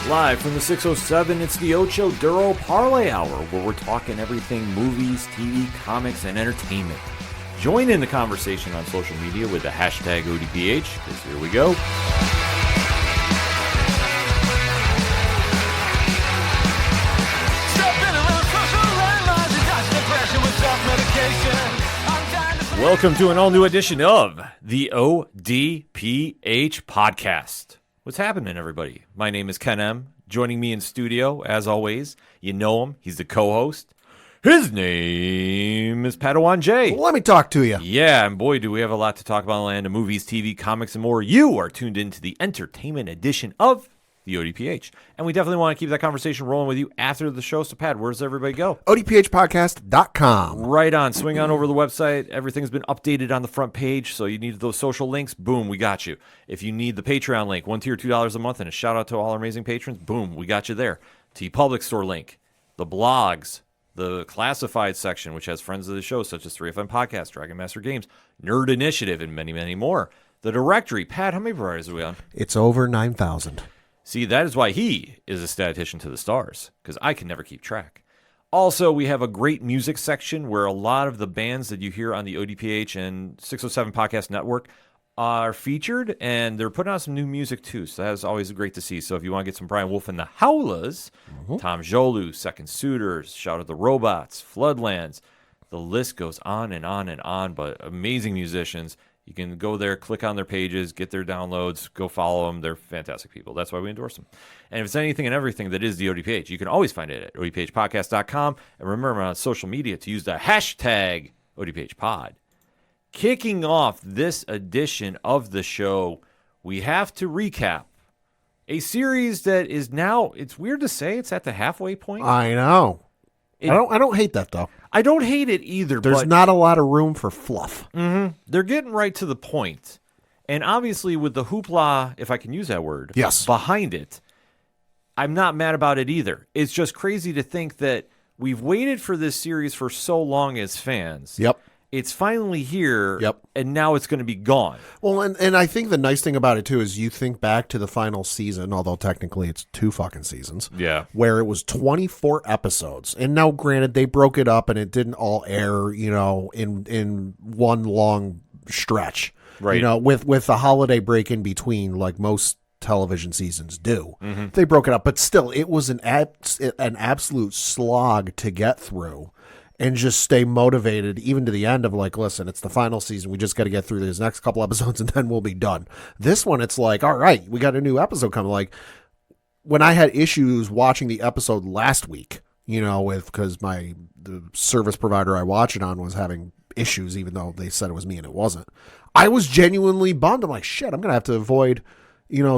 Live from the 607, it's the Ocho Duro Parlay Hour, where we're talking everything movies, TV, comics, and entertainment. Join in the conversation on social media with the hashtag ODPH, because here we go. Welcome to an all-new edition of the ODPH podcast. What's happening, everybody? My name is Ken M. Joining me in studio, as always, you know him. He's the co-host. His name is Padawan J. Let me talk to you. Yeah, and boy, do we have a lot to talk about in the land of movies, TV, comics, and more. You are tuned into the entertainment edition of the ODPH. And we definitely want to keep that conversation rolling with you after the show. So, Pat, where does everybody go? ODPHpodcast.com. Right on. Swing on over to the website. Everything's been updated on the front page. So you need those social links. Boom, we got you. If you need the Patreon link, one tier, $2 a month, and a shout out to all our amazing patrons, boom, we got you there. TeePublic Store link, the blogs, the classified section, which has friends of the show, such as 3FM Podcast, Dragon Master Games, Nerd Initiative, and many, many more. The directory. Pat, how many providers are we on? It's over 9,000. See, that is why he is a statistician to the stars, because I can never keep track. Also, we have a great music section where a lot of the bands that you hear on the ODPH and 607 Podcast Network are featured, and they're putting out some new music too, so that is always great to see. So if you want to get some Brian Wolff and the Howlas, Tom Jolu, Second Suitors, Shout at the Robots, Floodlands, the list goes on and on and on, but amazing musicians. You can go there, click on their pages, get their downloads, go follow them. They're fantastic people. That's why we endorse them. And if it's anything and everything that is the ODPH, you can always find it at odphpodcast.com. And remember on social media to use the hashtag ODPHpod. Kicking off this edition of the show, we have to recap a series that is now, it's weird to say, it's at the halfway point. I know. I don't hate that, though. I don't hate it either. There's not a lot of room for fluff. Mm-hmm. They're getting right to the point. And obviously with the hoopla, if I can use that word, yes, behind it, I'm not mad about it either. It's just crazy to think that we've waited for this series for so long as fans. Yep. It's finally here, yep, and now it's going to be gone. Well, and I think the nice thing about it, too, is you think back to the final season, although technically it's 2 fucking seasons, yeah, where it was 24 episodes. And now, granted, they broke it up, and it didn't all air, in one long stretch. Right. With the holiday break in between, like most television seasons do. Mm-hmm. They broke it up, but still, it was an absolute slog to get through. And just stay motivated even to the end of like, listen, it's the final season. We just got to get through these next couple episodes and then we'll be done. This one, it's like, all right, we got a new episode coming. Like when I had issues watching the episode last week, because the service provider I watch it on was having issues, even though they said it was me and it wasn't. I was genuinely bummed. I'm like, shit, I'm going to have to avoid,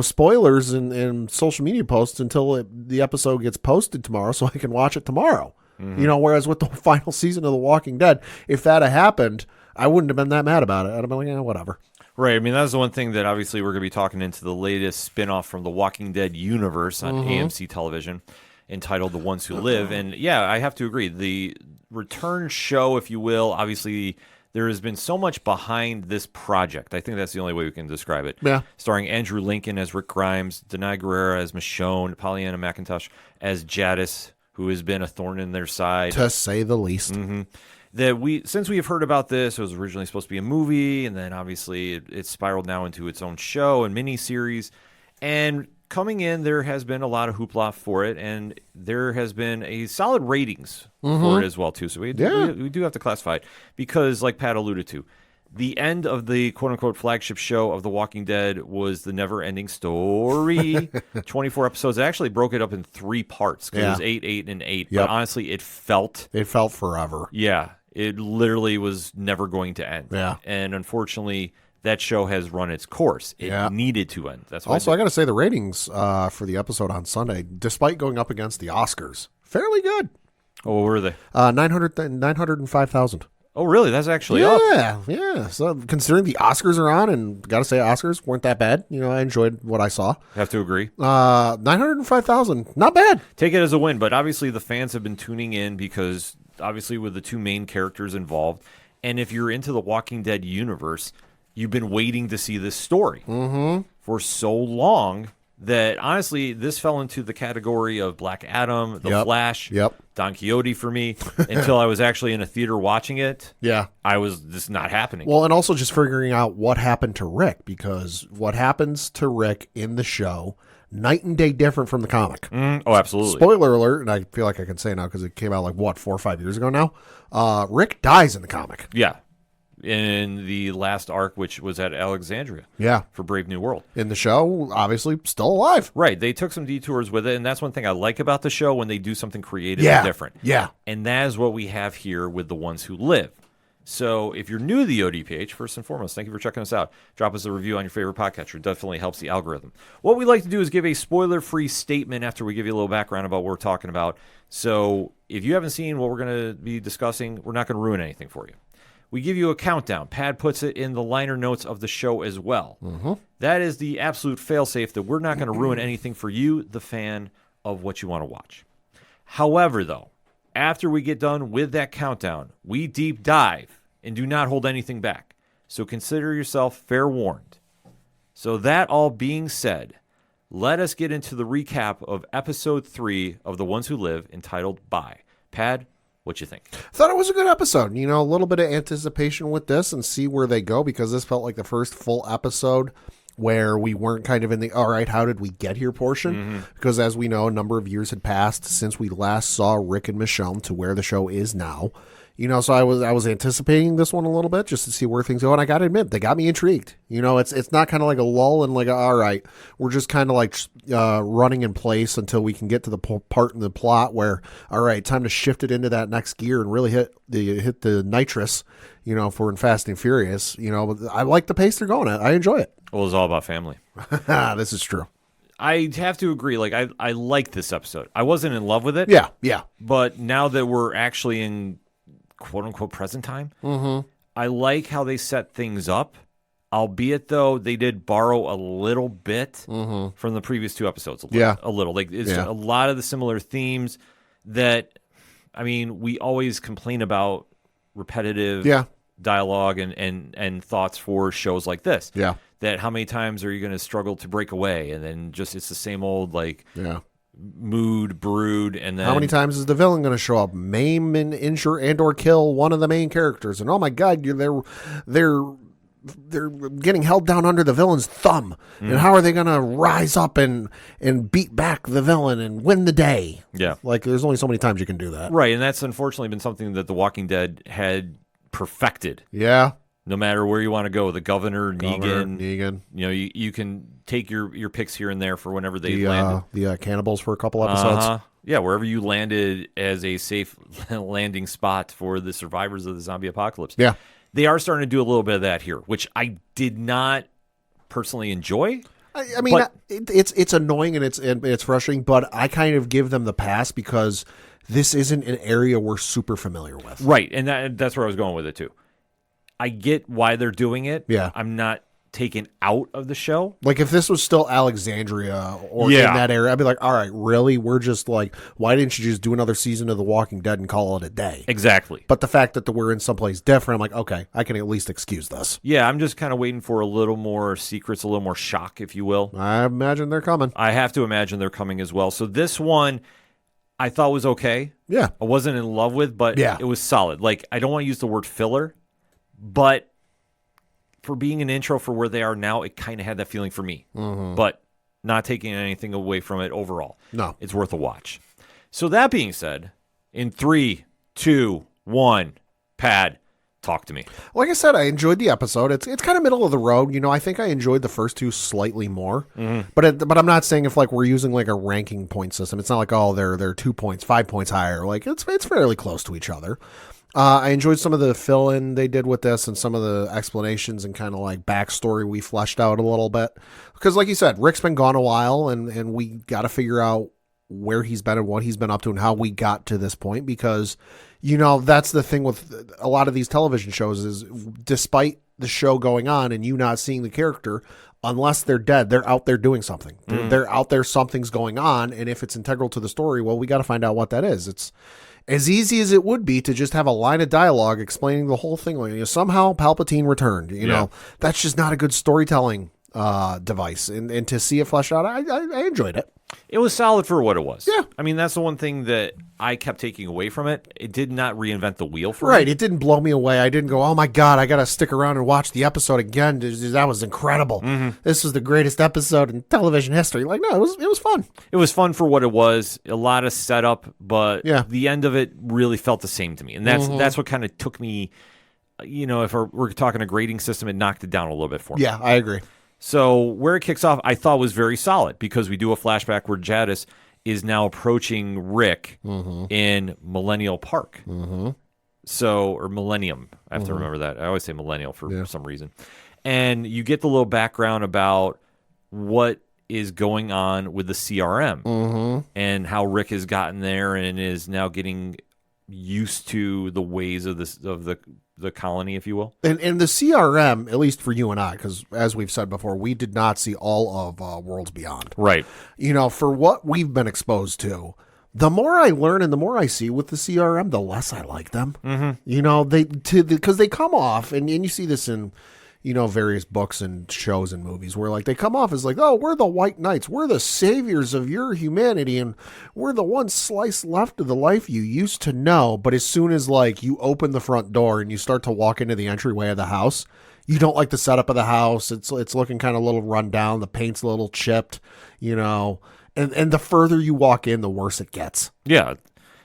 spoilers and social media posts until the episode gets posted tomorrow so I can watch it tomorrow. Mm-hmm. Whereas with the final season of The Walking Dead, if that had happened, I wouldn't have been that mad about it. I'd have been like, whatever. Right. I mean, that's the one thing that obviously we're going to be talking into the latest spinoff from The Walking Dead universe on AMC television entitled The Ones Who Live. And yeah, I have to agree. The return show, if you will, obviously there has been so much behind this project. I think that's the only way we can describe it. Yeah. Starring Andrew Lincoln as Rick Grimes, Denai Guerrera as Michonne, Pollyanna McIntosh as Jadis, who has been a thorn in their side, to say the least. Mm-hmm. Since we have heard about this, it was originally supposed to be a movie, and then obviously it spiraled now into its own show and miniseries. And coming in, there has been a lot of hoopla for it, and there has been a solid ratings for it as well too. So we do have to classify it because, like Pat alluded to, the end of the quote-unquote flagship show of The Walking Dead was the never-ending story. 24 episodes. They actually broke it up in 3 parts because it was 8, 8, and 8. Yep. But honestly, it felt forever. Yeah. It literally was never going to end. Yeah. And unfortunately, that show has run its course. It needed to end. That's why also, I got to say the ratings for the episode on Sunday, despite going up against the Oscars, fairly good. Oh, what were they? 905,000. Oh, really? That's actually up. Yeah. So considering the Oscars are on, and got to say Oscars weren't that bad. I enjoyed what I saw. Have to agree. 905,000. Not bad. Take it as a win, but obviously the fans have been tuning in because obviously with the 2 main characters involved, and if you're into the Walking Dead universe, you've been waiting to see this story for so long that honestly, this fell into the category of Black Adam, The Flash, Don Quixote for me, until I was actually in a theater watching it. Yeah. I was just not happening. Well, and also just figuring out what happened to Rick, because what happens to Rick in the show, night and day different from the comic. Oh, absolutely. Spoiler alert, and I feel like I can say now because it came out like, 4 or 5 years ago now? Rick dies in the comic. Yeah. In the last arc, which was at Alexandria. Yeah. For Brave New World. In the show, obviously, still alive. Right. They took some detours with it, and that's one thing I like about the show when they do something creative Yeah. and different. Yeah. And that is what we have here with The Ones Who Live. So if you're new to the ODPH, first and foremost, thank you for checking us out. Drop us a review on your favorite podcatcher. It definitely helps the algorithm. What we like to do is give a spoiler-free statement after we give you a little background about what we're talking about. So if you haven't seen what we're going to be discussing, we're not going to ruin anything for you. We give you a countdown. Pad puts it in the liner notes of the show as well. Mm-hmm. That is the absolute fail-safe that we're not going to ruin anything for you, the fan, of what you want to watch. However, though, after we get done with that countdown, we deep dive and do not hold anything back. So consider yourself fair warned. So that all being said, let us get into the recap of episode 3 of The Ones Who Live, entitled Bye. Pad, what you think? Thought it was a good episode. You know, a little bit of anticipation with this and see where they go, because this felt like the first full episode where we weren't kind of in the, all right, how did we get here portion? Mm-hmm. Because as we know, a number of years had passed since we last saw Rick and Michonne to where the show is now. You know, so I was anticipating this one a little bit just to see where things go, and I got to admit, they got me intrigued. You know, it's not kind of like a lull and like, all right, we're just kind of like running in place until we can get to the part in the plot where, all right, time to shift it into that next gear and really hit the nitrous. You know, if we're in Fast and Furious, you know, I like the pace they're going at. I enjoy it. Well, it's all about family. This is true. I have to agree. Like, I like this episode. I wasn't in love with it. Yeah. But now that we're actually in quote-unquote present time, I like how they set things up, albeit, though, they did borrow a little bit from the previous 2 episodes. A little. Like, it's a lot of the similar themes that, I mean, we always complain about repetitive dialogue and thoughts for shows like this. Yeah. That how many times are you going to struggle to break away, and then just it's the same old, like, mood, brood, and then how many times is the villain going to show up, maim and injure and or kill one of the main characters, and oh my god, they're getting held down under the villain's thumb, and how are they going to rise up and beat back the villain and win the day? Yeah, like there's only so many times you can do that, right? And that's unfortunately been something that The Walking Dead had perfected. Yeah. No matter where you want to go, the governor, Negan. You know, you can take your picks here and there for whenever they landed. The cannibals for a couple episodes. Yeah, wherever you landed as a safe landing spot for the survivors of the zombie apocalypse. Yeah. They are starting to do a little bit of that here, which I did not personally enjoy. I mean, it's annoying and it's frustrating, but I kind of give them the pass because this isn't an area we're super familiar with. Right, and that's where I was going with it, too. I get why they're doing it. Yeah. I'm not taken out of the show. Like, if this was still Alexandria or in that area, I'd be like, all right, really? We're just like, why didn't you just do another season of The Walking Dead and call it a day? Exactly. But the fact that we're in someplace different, I'm like, okay, I can at least excuse this. Yeah, I'm just kind of waiting for a little more secrets, a little more shock, if you will. I imagine they're coming. I have to imagine they're coming as well. So this one, I thought was okay. Yeah. I wasn't in love with, but it was solid. Like, I don't want to use the word filler, but for being an intro for where they are now, it kind of had that feeling for me. But not taking anything away from it overall. No. It's worth a watch. So that being said, in 3, 2, 1, Pad, talk to me. Like I said, I enjoyed the episode. It's kind of middle of the road. You know, I think I enjoyed the first 2 slightly more. But I'm not saying if like we're using like a ranking point system. It's not like, oh, they're 2 points, 5 points higher. Like it's fairly close to each other. I enjoyed some of the fill-in they did with this and some of the explanations and kind of like backstory we fleshed out a little bit. Because like you said, Rick's been gone a while and we got to figure out where he's been and what he's been up to and how we got to this point. Because, you know, that's the thing with a lot of these television shows is despite the show going on and you not seeing the character, unless they're dead, they're out there doing something. They're out there, something's going on. And if it's integral to the story, well, we got to find out what that is. It's as easy as it would be to just have a line of dialogue explaining the whole thing. Like, you know, somehow Palpatine returned. You know, that's just not a good storytelling device, and to see it fleshed out, I enjoyed it. It was solid for what it was. Yeah. I mean, that's the one thing that I kept taking away from it. It did not reinvent the wheel for Right. me. It didn't blow me away. I didn't go, oh my God, I got to stick around and watch the episode again. That was incredible. This was the greatest episode in television history. Like, no, it was fun. It was fun for what it was. A lot of setup, but Yeah. the end of it really felt the same to me. And that's what kind of took me, if we're talking a grading system, it knocked it down a little bit for me. Yeah, I agree. So where it kicks off, I thought was very solid because we do a flashback where Jadis is now approaching Rick in Millennial Park. So, or Millennium. I have to remember that. I always say Millennial for some reason. And you get the little background about what is going on with the CRM and how Rick has gotten there and is now getting used to the ways of the colony, if you will. And the CRM, at least for you and I, because as we've said before, we did not see all of Worlds Beyond. Right. For what we've been exposed to, the more I learn and the more I see with the CRM, the less I like them. Because they come off, and you see this in various books and shows and movies where like they come off as like, oh, we're the white knights, we're the saviors of your humanity, and we're the one slice left of the life you used to know. But as soon as like you open the front door and you start to walk into the entryway of the house, you don't like the setup of the house. It's looking kind of a little run down. The paint's a little chipped, and the further you walk in, the worse it gets. Yeah.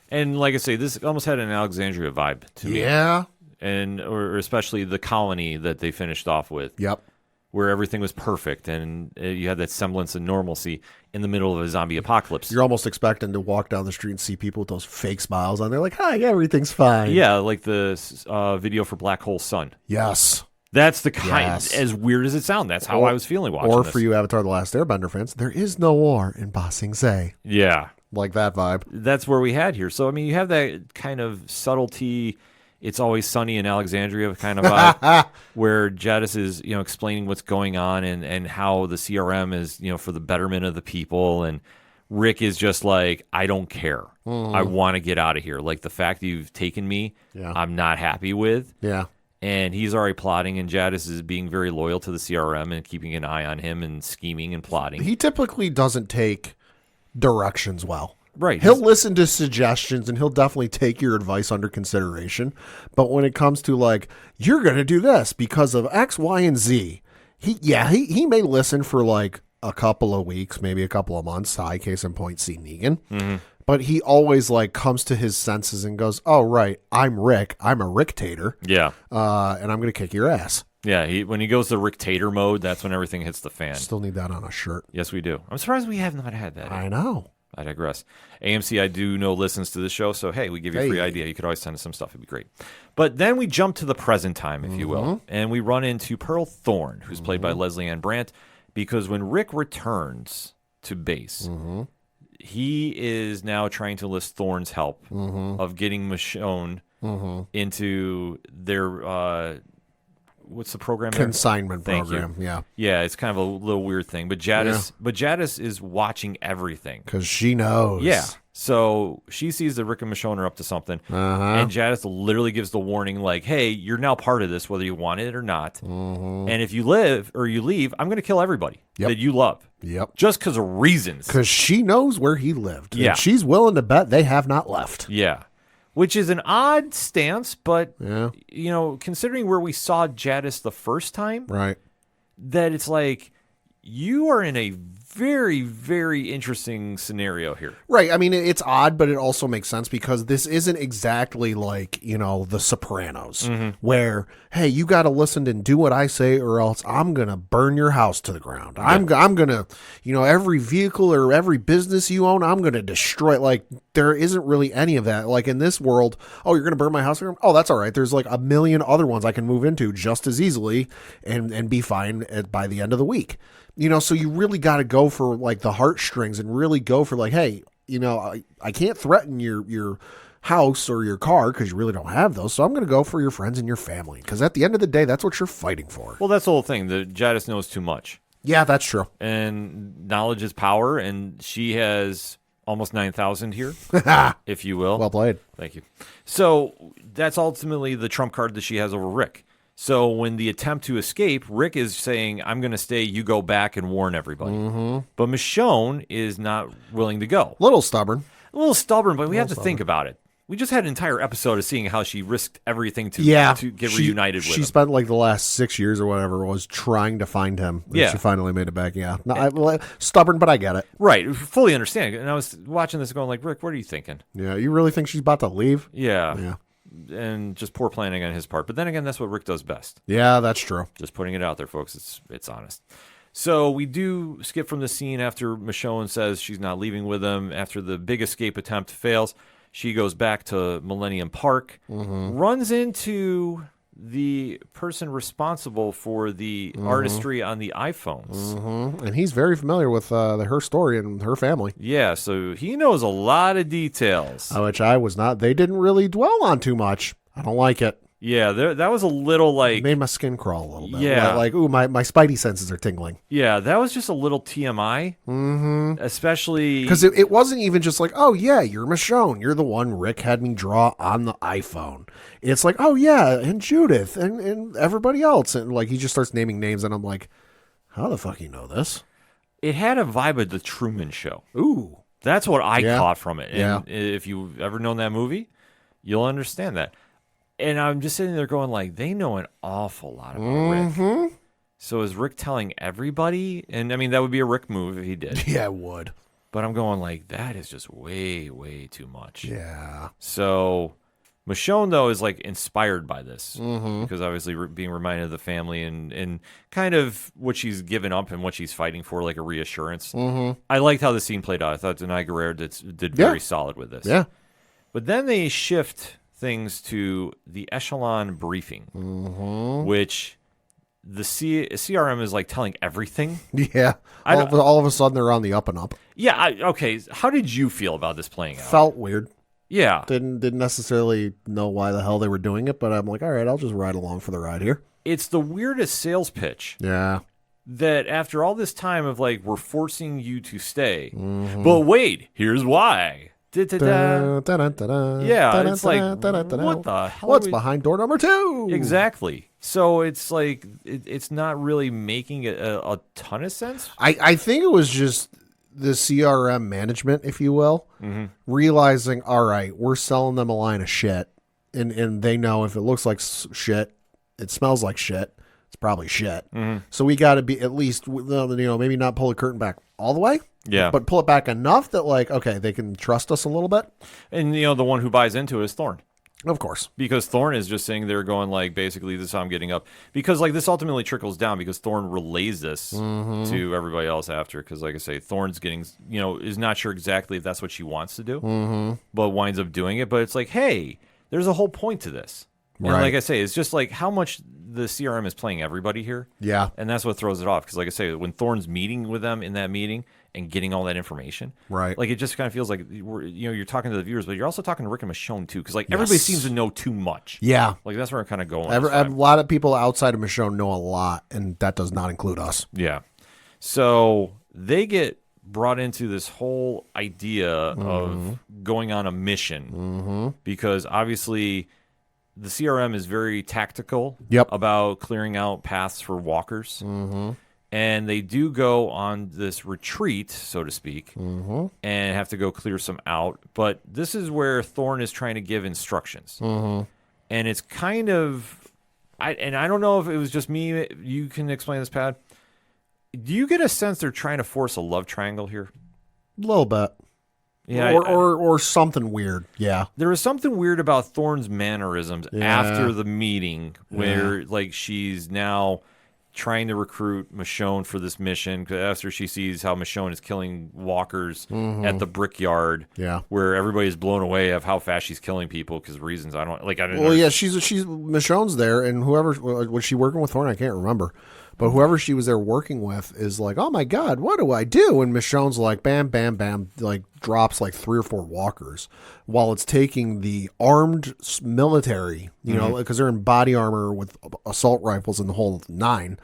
And like I say, this almost had an Alexandria vibe to me. Yeah. Or especially the colony that they finished off with. Yep. Where everything was perfect and you had that semblance of normalcy in the middle of a zombie apocalypse. You're almost expecting to walk down the street and see people with those fake smiles on. They're like, hi, everything's fine. Yeah, like the video for Black Hole Sun. Yes. That's the kind, Yes. as weird as it sounds, that's how I was feeling watching this. Or for you Avatar The Last Airbender fans, there is no war in Ba Sing Se. Yeah. Like that vibe. That's where we had here. So, I mean, you have that kind of subtlety, It's Always Sunny in Alexandria kind of vibe, where Jadis is, explaining what's going on and how the CRM is, for the betterment of the people. And Rick is just like, I don't care. I want to get out of here. Like the fact that you've taken me, I'm not happy with. Yeah. And he's already plotting, and Jadis is being very loyal to the CRM and keeping an eye on him and scheming and plotting. He typically doesn't take directions well. Right. He'll listen to suggestions and he'll definitely take your advice under consideration. But when it comes to like, you're going to do this because of X, Y, and Z, he may listen for like a couple of weeks, maybe a couple of months. High case in point, see Negan. But he always like comes to his senses and goes, oh, right, I'm Rick. I'm a Rick-tator. Yeah. And I'm going to kick your ass. Yeah, when he goes to Rick-tator mode, that's when everything hits the fan. Still need that on a shirt. Yes, we do. I'm surprised we have not had that. I know. I digress. AMC, I do know, listens to this show, so hey, we give you a free idea. You could always send us some stuff. It'd be great. But then we jump to the present time, if you will, and we run into Pearl Thorne, who's played by Leslie Ann Brandt, because when Rick returns to base, he is now trying to enlist Thorne's help of getting Michonne into their what's the program there? Consignment Thank program. you. Yeah. Yeah, it's kind of a little weird thing. But Jadis is watching everything. Because she knows. Yeah. So she sees that Rick and Michonne are up to something. And Jadis literally gives the warning like, hey, you're now part of this, whether you want it or not. And if you live or you leave, I'm going to kill everybody that you love. Yep. Just because of reasons. Because she knows where he lived. Yeah. And she's willing to bet they have not left. Yeah. Which is an odd stance, but, considering where we saw Jadis the first time, right? That it's like, you are in a very, very interesting scenario here. Right. I mean, it's odd, but it also makes sense because this isn't exactly like, The Sopranos, where, hey, you got to listen and do what I say or else I'm going to burn your house to the ground. Yeah. I'm going to, every vehicle or every business you own, I'm going to destroy. Like, there isn't really any of that. Like in this world, oh, you're going to burn my house? Oh, that's all right. There's like a million other ones I can move into just as easily and be fine by the end of the week. So you really got to go for like the heartstrings and really go for like, hey, I can't threaten your house or your car because you really don't have those. So I'm going to go for your friends and your family because at the end of the day, that's what you're fighting for. Well, that's the whole thing. The Jadis knows too much. Yeah, that's true. And knowledge is power, and she has almost 9,000 here, if you will. Well played. Thank you. So that's ultimately the trump card that she has over Rick. So when the attempt to escape, Rick is saying, I'm going to stay, you go back and warn everybody. But Michonne is not willing to go. Little stubborn. A little stubborn, but we have to think about it. We just had an entire episode of seeing how she risked everything to get reunited with him. She spent like the last 6 years or whatever was trying to find him. And she finally made it back. Yeah. No, stubborn, but I get it. Right. Fully understand. And I was watching this going like, Rick, what are you thinking? Yeah. You really think she's about to leave? Yeah. Yeah. And just poor planning on his part. But then again, that's what Rick does best. Yeah, that's true. Just putting it out there, folks. It's honest. So we do skip from the scene after Michonne says she's not leaving with him. After the big escape attempt fails, she goes back to Millennium Park, runs into the person responsible for the artistry on the iPhones. And he's very familiar with her story and her family. Yeah, so he knows a lot of details. Which I was not. They didn't really dwell on too much. I don't like it. Yeah, that was a little like... It made my skin crawl a little bit. Yeah. Like, ooh, my spidey senses are tingling. Yeah, that was just a little TMI. Especially... Because it wasn't even just like, oh, yeah, you're Michonne. You're the one Rick had me draw on the iPhone. It's like, oh, yeah, and Judith and everybody else. And, like, he just starts naming names, and I'm like, how the fuck you know this? It had a vibe of The Truman Show. Ooh. That's what I caught from it. And if you've ever known that movie, you'll understand that. And I'm just sitting there going like, they know an awful lot about Rick. So is Rick telling everybody? And I mean, that would be a Rick move if he did. Yeah, it would. But I'm going like, that is just way, way too much. Yeah. So Michonne, though, is like inspired by this because obviously being reminded of the family and kind of what she's given up and what she's fighting for, like a reassurance. I liked how the scene played out. I thought Denai Guerrero did very solid with this. Yeah. But then they shift things to the echelon briefing, which the CRM is like telling everything. Yeah. All of a sudden they're on the up and up. Yeah. Okay. How did you feel about this playing out? Felt weird. Yeah. Didn't necessarily know why the hell they were doing it, but I'm like, all right, I'll just ride along for the ride here. It's the weirdest sales pitch. Yeah. That after all this time of like, we're forcing you to stay, but wait, here's why. Yeah, it's like, what the hell? What's behind door number 2? Exactly. So it's like, it's not really making a ton of sense. I think it was just the CRM management, if you will, realizing, all right, we're selling them a line of shit, and they know if it looks like shit, it smells like shit, it's probably shit. So we got to be at least, maybe not pull the curtain back all the way. Yeah. But pull it back enough that, like, okay, they can trust us a little bit. And, the one who buys into it is Thorne. Of course. Because Thorne is just sitting there going, like, basically, this is how I'm getting up. Because, like, this ultimately trickles down because Thorne relays this to everybody else after. Because, like I say, Thorne's getting, is not sure exactly if that's what she wants to do, but winds up doing it. But it's like, hey, there's a whole point to this. And like I say, it's just like how much the CRM is playing everybody here. Yeah. And that's what throws it off. Because, like I say, when Thorne's meeting with them in that meeting and getting all that information, right? Like, it just kind of feels like you're talking to the viewers, but you're also talking to Rick and Michonne too, because like everybody seems to know too much. Yeah, like that's where I'm kind of going. A lot of people outside of Michonne know a lot, and that does not include us. Yeah, so they get brought into this whole idea of going on a mission because obviously the CRM is very tactical about clearing out paths for walkers. And they do go on this retreat, so to speak, and have to go clear some out. But this is where Thorne is trying to give instructions. And it's kind of... I don't know if it was just me. You can explain this, Pat. Do you get a sense they're trying to force a love triangle here? A little bit. Yeah, or something weird. Yeah. There was something weird about Thorne's mannerisms after the meeting where, like, she's now... trying to recruit Michonne for this mission after she sees how Michonne is killing walkers at the brickyard, where everybody's blown away of how fast she's killing people because reasons I don't like. Well, yeah, she's Michonne's there, and whoever was she working with Thorne, I can't remember, but whoever she was there working with is like, oh my god, what do I do? And Michonne's like, bam, bam, bam, like drops like 3 or 4 walkers while it's taking the armed military, you know, because they're in body armor with assault rifles and the whole 9.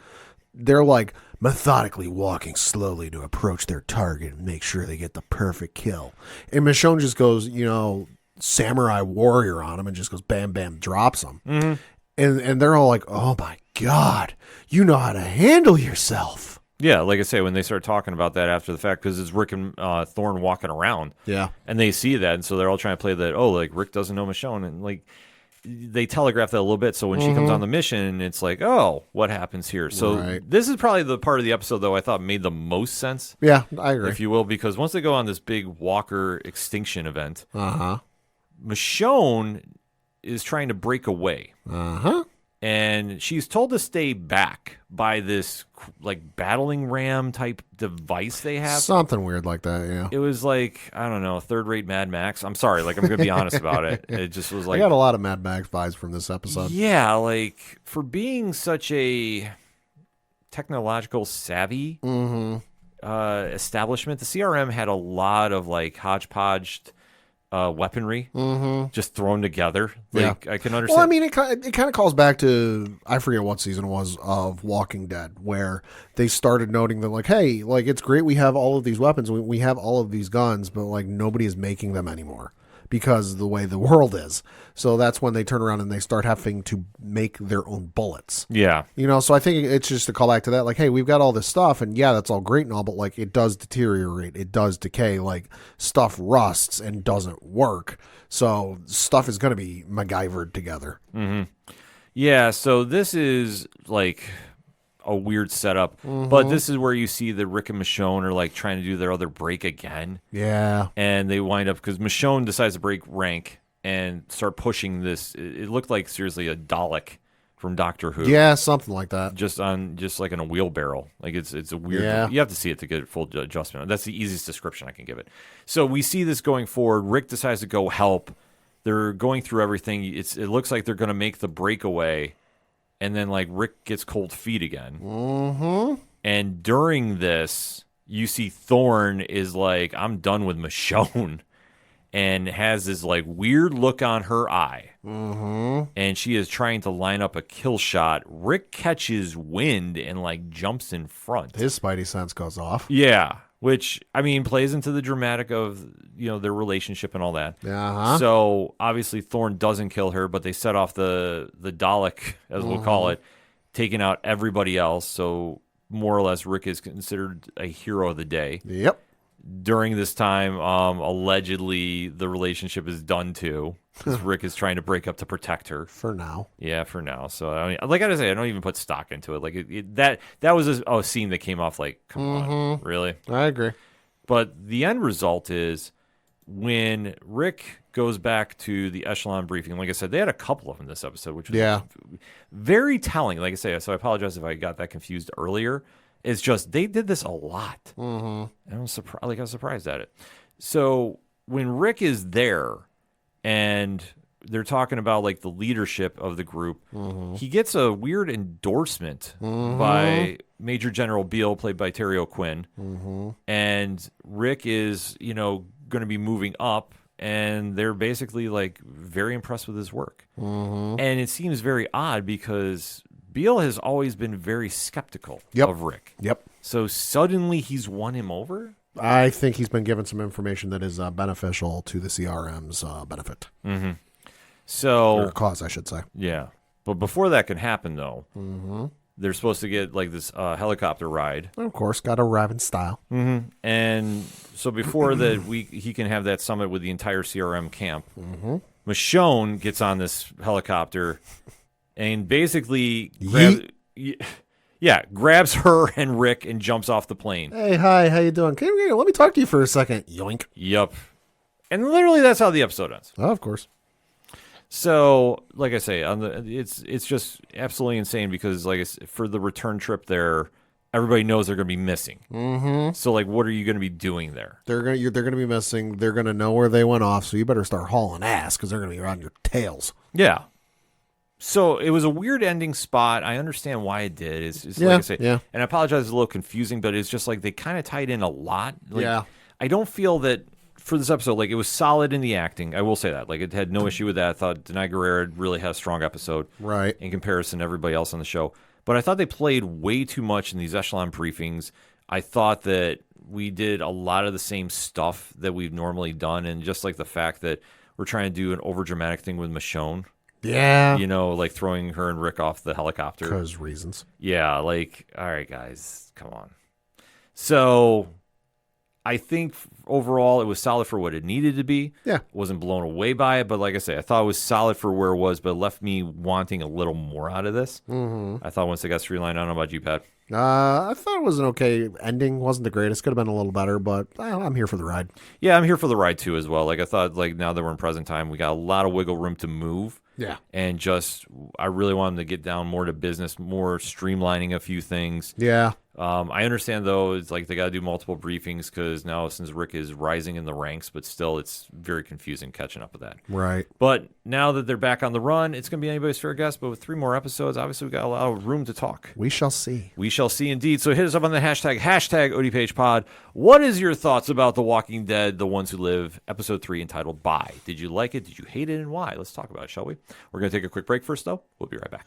They're like methodically walking slowly to approach their target and make sure they get the perfect kill. And Michonne just goes, samurai warrior on him and just goes bam, bam, drops him. and they're all like, "Oh my god, you know how to handle yourself." Yeah, like I say, when they start talking about that after the fact, because it's Rick and Thorne walking around. Yeah. And they see that, and so they're all trying to play that, oh, like, Rick doesn't know Michonne. And, like, they telegraph that a little bit, so when she comes on the mission, it's like, oh, what happens here? So this is probably the part of the episode, though, I thought made the most sense. Yeah, I agree. If you will, because once they go on this big Walker extinction event, Uh-huh. Michonne is trying to break away. Uh-huh. And she's told to stay back by this like battling ram type device they have. Something weird like that, yeah. It was like, I don't know, third-rate Mad Max. I'm sorry, like I'm going to be honest about it. It just was like, I got a lot of Mad Max vibes from this episode. yeah, like for being such a technological savvy establishment, the CRM had a lot of like hodgepodge weaponry just thrown together. Like I can understand. Well, I mean, it kind of calls back to, I forget what season it was of Walking Dead, where they started noting that, like, hey, like, it's great we have all of these weapons, we have all of these guns, but, like, nobody is making them anymore because of the way the world is. So that's when they turn around and they start having to make their own bullets. Yeah. You know, so I think it's just a callback to that. Like, hey, we've got all this stuff, and yeah, that's all great and all, but, like, it does deteriorate. It does decay. Like, stuff rusts and doesn't work. So stuff is going to be MacGyvered together. Mm-hmm. Yeah, so this is, like, a weird setup. But this is where you see that Rick and Michonne are, like, trying to do their other break again. Yeah. And they wind up, because Michonne decides to break rank and start pushing this. It looked like, seriously, a Dalek from Doctor Who. Yeah, something like that. Just like in a wheelbarrow. Like it's a weird. Yeah. You have to see it to get full adjustment. That's the easiest description I can give it. So we see this going forward. Rick decides to go help. They're going through everything. It looks like they're going to make the breakaway, and then like Rick gets cold feet again. Mm-hmm. And during this, you see Thorne is like, I'm done with Michonne. And has this like weird look on her eye. Mm-hmm. And she is trying to line up a kill shot. Rick catches wind and like jumps in front. His spidey sense goes off. Yeah. Which, I mean, plays into the dramatic of, you know, their relationship and all that. Uh-huh. So obviously Thorne doesn't kill her, but they set off the Dalek, as we'll call it, taking out everybody else. So more or less Rick is considered a hero of the day. Yep. During this time, allegedly, the relationship is done too. Because Rick is trying to break up to protect her. For now. Yeah, for now. So, I mean, like I say, I don't even put stock into it. Like that was a scene that came off like, come on, really? I agree. But the end result is when Rick goes back to the Echelon briefing, like I said, they had a couple of them this episode, which was very telling. Like I say, so I apologize if I got that confused earlier. It's just they did this a lot. And I was surprised at it. So when Rick is there and they're talking about like the leadership of the group, he gets a weird endorsement by Major General Beale, played by Terry O'Quinn. And Rick is, you know, going to be moving up, and they're basically like very impressed with his work. And it seems very odd because Beale has always been very skeptical of Rick. Yep. So suddenly he's won him over? I think he's been given some information that is beneficial to the CRM's benefit. So, or cause, I should say. Yeah. But before that can happen, though, they're supposed to get like this helicopter ride. Of course, got to arrive in style. And so before that, he can have that summit with the entire CRM camp. Michonne gets on this helicopter and basically grabs her and Rick and jumps off the plane. Hey, hi, how you doing? Come here, let me talk to you for a second. Yoink. Yep. And literally that's how the episode ends. Oh, of course. So, like I say, it's just absolutely insane because like for the return trip there, everybody knows they're going to be missing. So, like, what are you going to be doing there? They're going to be missing. They're going to know where they went off, so you better start hauling ass because they're going to be around your tails. Yeah. So it was a weird ending spot. I understand why it did. It's like I say, and I apologize, it's a little confusing, but it's just like they kind of tied in a lot. Like, I don't feel that for this episode, like it was solid in the acting. I will say that. Like it had no issue with that. I thought Denai Guerrero really had a strong episode, right, in comparison to everybody else on the show. But I thought they played way too much in these Echelon briefings. I thought that we did a lot of the same stuff that we've normally done, and just like the fact that we're trying to do an overdramatic thing with Michonne. Yeah. You know, like throwing her and Rick off the helicopter. Because reasons. Yeah, like, all right, guys, come on. So I think overall it was solid for what it needed to be. Yeah. Wasn't blown away by it, but like I say, I thought it was solid for where it was, but it left me wanting a little more out of this. Mm-hmm. I thought once it got streamlined, I don't know about you, Pat. I thought it was an okay ending. Wasn't the greatest. Could have been a little better, but I'm here for the ride. Yeah, I'm here for the ride too as well. Like I thought, like now that we're in present time, we got a lot of wiggle room to move. Yeah. And just, I really want them to get down more to business, more streamlining a few things. Yeah. I understand, though, it's like they got to do multiple briefings because now since Rick is rising in the ranks, but still it's very confusing catching up with that. Right. But now that they're back on the run, it's going to be anybody's fair guess. But with 3 more episodes, obviously we got a lot of room to talk. We shall see. We shall see indeed. So hit us up on the hashtag ODPH pod. What is your thoughts about The Walking Dead, The Ones Who Live, episode 3 entitled Bye? Did you like it? Did you hate it? And why? Let's talk about it, shall we? We're going to take a quick break first, though. We'll be right back.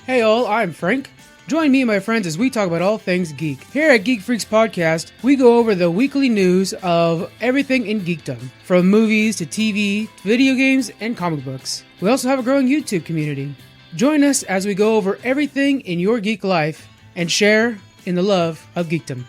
Hey all, I'm Frank. Join me and my friends as we talk about all things geek. Here at Geek Freaks Podcast, we go over the weekly news of everything in geekdom, from movies to TV, to video games, and comic books. We also have a growing YouTube community. Join us as we go over everything in your geek life and share in the love of geekdom.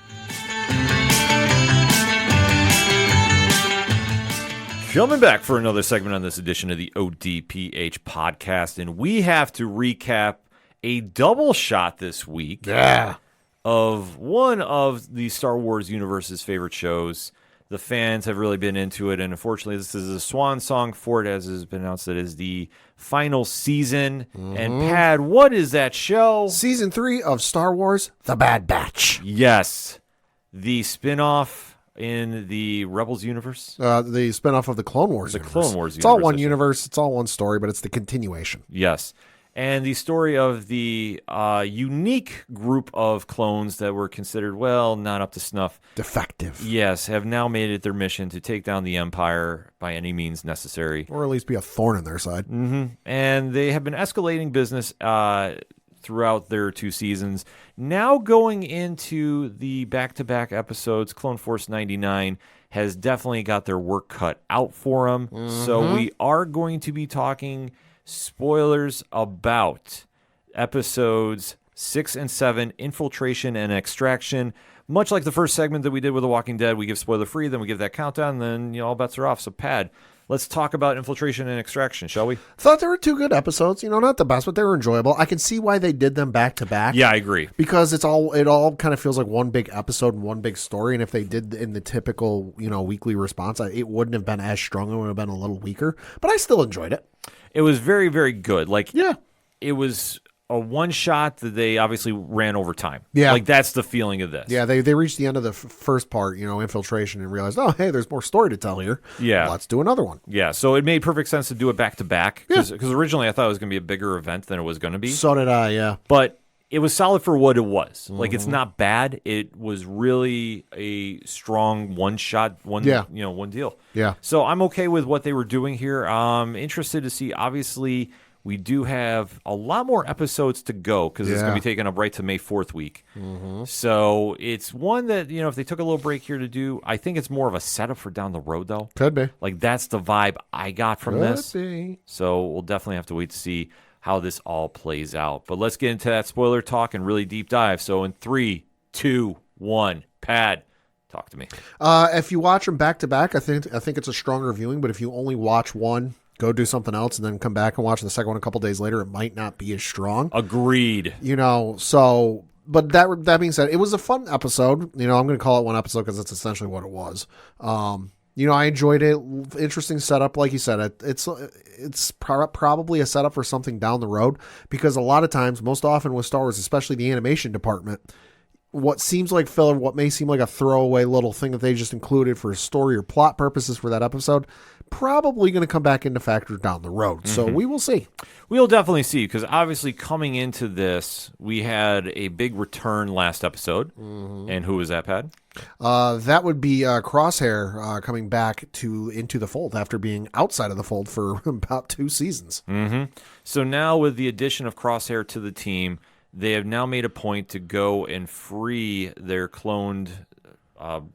Coming back for another segment on this edition of the ODPH podcast, and we have to recap a double shot this week of one of the Star Wars universe's favorite shows. The fans have really been into it, and unfortunately, this is a swan song for it, as has been announced. That is the final season. And Pad, what is that show? Season 3 of Star Wars: The Bad Batch. Yes, the spin-off in the Rebels universe. The spinoff of the Clone Wars. The universe. Clone Wars It's all universe, one I universe. It's all one story, but it's the continuation. Yes. And the story of the unique group of clones that were considered, well, not up to snuff. Defective. Yes, have now made it their mission to take down the Empire by any means necessary. Or at least be a thorn in their side. And they have been escalating business throughout their 2 seasons. Now going into the back-to-back episodes, Clone Force 99 has definitely got their work cut out for them. So we are going to be talking spoilers about episodes 6 and 7, Infiltration and Extraction. Much like the first segment that we did with The Walking Dead, we give spoiler free, then we give that countdown, and then all bets are off. So, Pad, let's talk about Infiltration and Extraction, shall we? Thought there were 2 good episodes. Not the best, but they were enjoyable. I can see why they did them back to back. Yeah, I agree. Because it all kind of feels like one big episode and one big story. And if they did in the typical, weekly response, it wouldn't have been as strong. It would have been a little weaker. But I still enjoyed it. It was very, very good. Yeah. It was a one-shot that they obviously ran over time. Yeah. That's the feeling of this. Yeah, they reached the end of the first part, Infiltration, and realized, oh, hey, there's more story to tell here. Yeah. Let's do another one. Yeah, so it made perfect sense to do it back-to-back. Because originally I thought it was going to be a bigger event than it was going to be. So did I, yeah. But it was solid for what it was. It's not bad. It was really a strong one-shot, one deal. Yeah. So I'm okay with what they were doing here. I'm interested to see, obviously, we do have a lot more episodes to go because it's going to be taken up right to May 4th week. So it's one that, if they took a little break here to do, I think it's more of a setup for down the road, though. Could be. That's the vibe I got from this. Could be. So we'll definitely have to wait to see how this all plays out. But let's get into that spoiler talk and really deep dive. So in 3, 2, 1, Pad, talk to me. If you watch them back to back, I think it's a stronger viewing. But if you only watch one, go do something else, and then come back and watch the second one a couple days later, it might not be as strong. Agreed. So. But that being said, it was a fun episode. I'm going to call it one episode because that's essentially what it was. I enjoyed it. Interesting setup, like you said. It's probably a setup for something down the road because a lot of times, most often with Star Wars, especially the animation department, what seems like filler, what may seem like a throwaway little thing that they just included for story or plot purposes for that episode, probably going to come back into factor down the road. So we will see. We'll definitely see because obviously coming into this, we had a big return last episode. And who was that, Pat? That would be Crosshair coming back into the fold after being outside of the fold for about 2 seasons. So now with the addition of Crosshair to the team, they have now made a point to go and free their cloned, how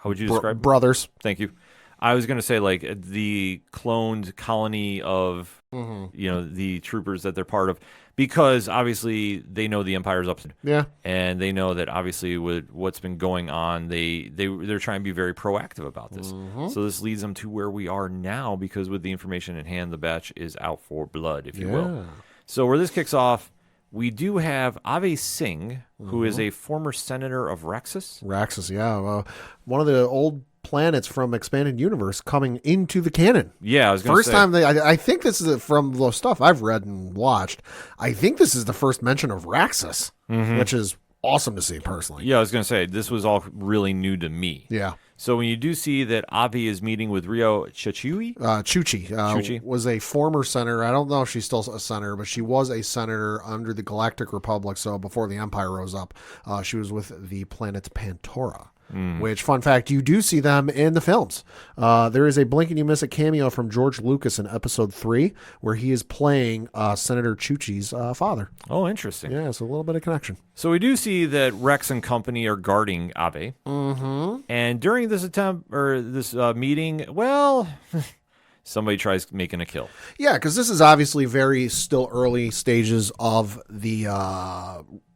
would you describe? Brothers. Thank you. I was going to say, like, the cloned colony of, the troopers that they're part of, because obviously they know the Empire's up to. Yeah. And they know that obviously with what's been going on, they're trying to be very proactive about this. So this leads them to where we are now, because with the information in hand, the batch is out for blood, if you will. So where this kicks off, we do have Ave Singh, who is a former senator of Raxus. Raxus, yeah. One of the old planets from Expanded Universe coming into the canon. Yeah, I was going to say. First time I think this is from the stuff I've read and watched. I think this is the first mention of Raxus, which is awesome to see personally. Yeah, I was going to say, this was all really new to me. Yeah. So when you do see that Avi is meeting with Rio Chuchi, Chuchi was a former senator. I don't know if she's still a senator, but she was a senator under the Galactic Republic. So before the Empire rose up, she was with the planet Pantora. Which, fun fact, you do see them in the films. There is a blink and you miss it cameo from George Lucas in episode 3 where he is playing Senator Chuchi's father. Oh, interesting. Yeah, it's a little bit of connection. So we do see that Rex and company are guarding Abe. And during this meeting, well, somebody tries making a kill. Yeah, because this is obviously very still early stages of the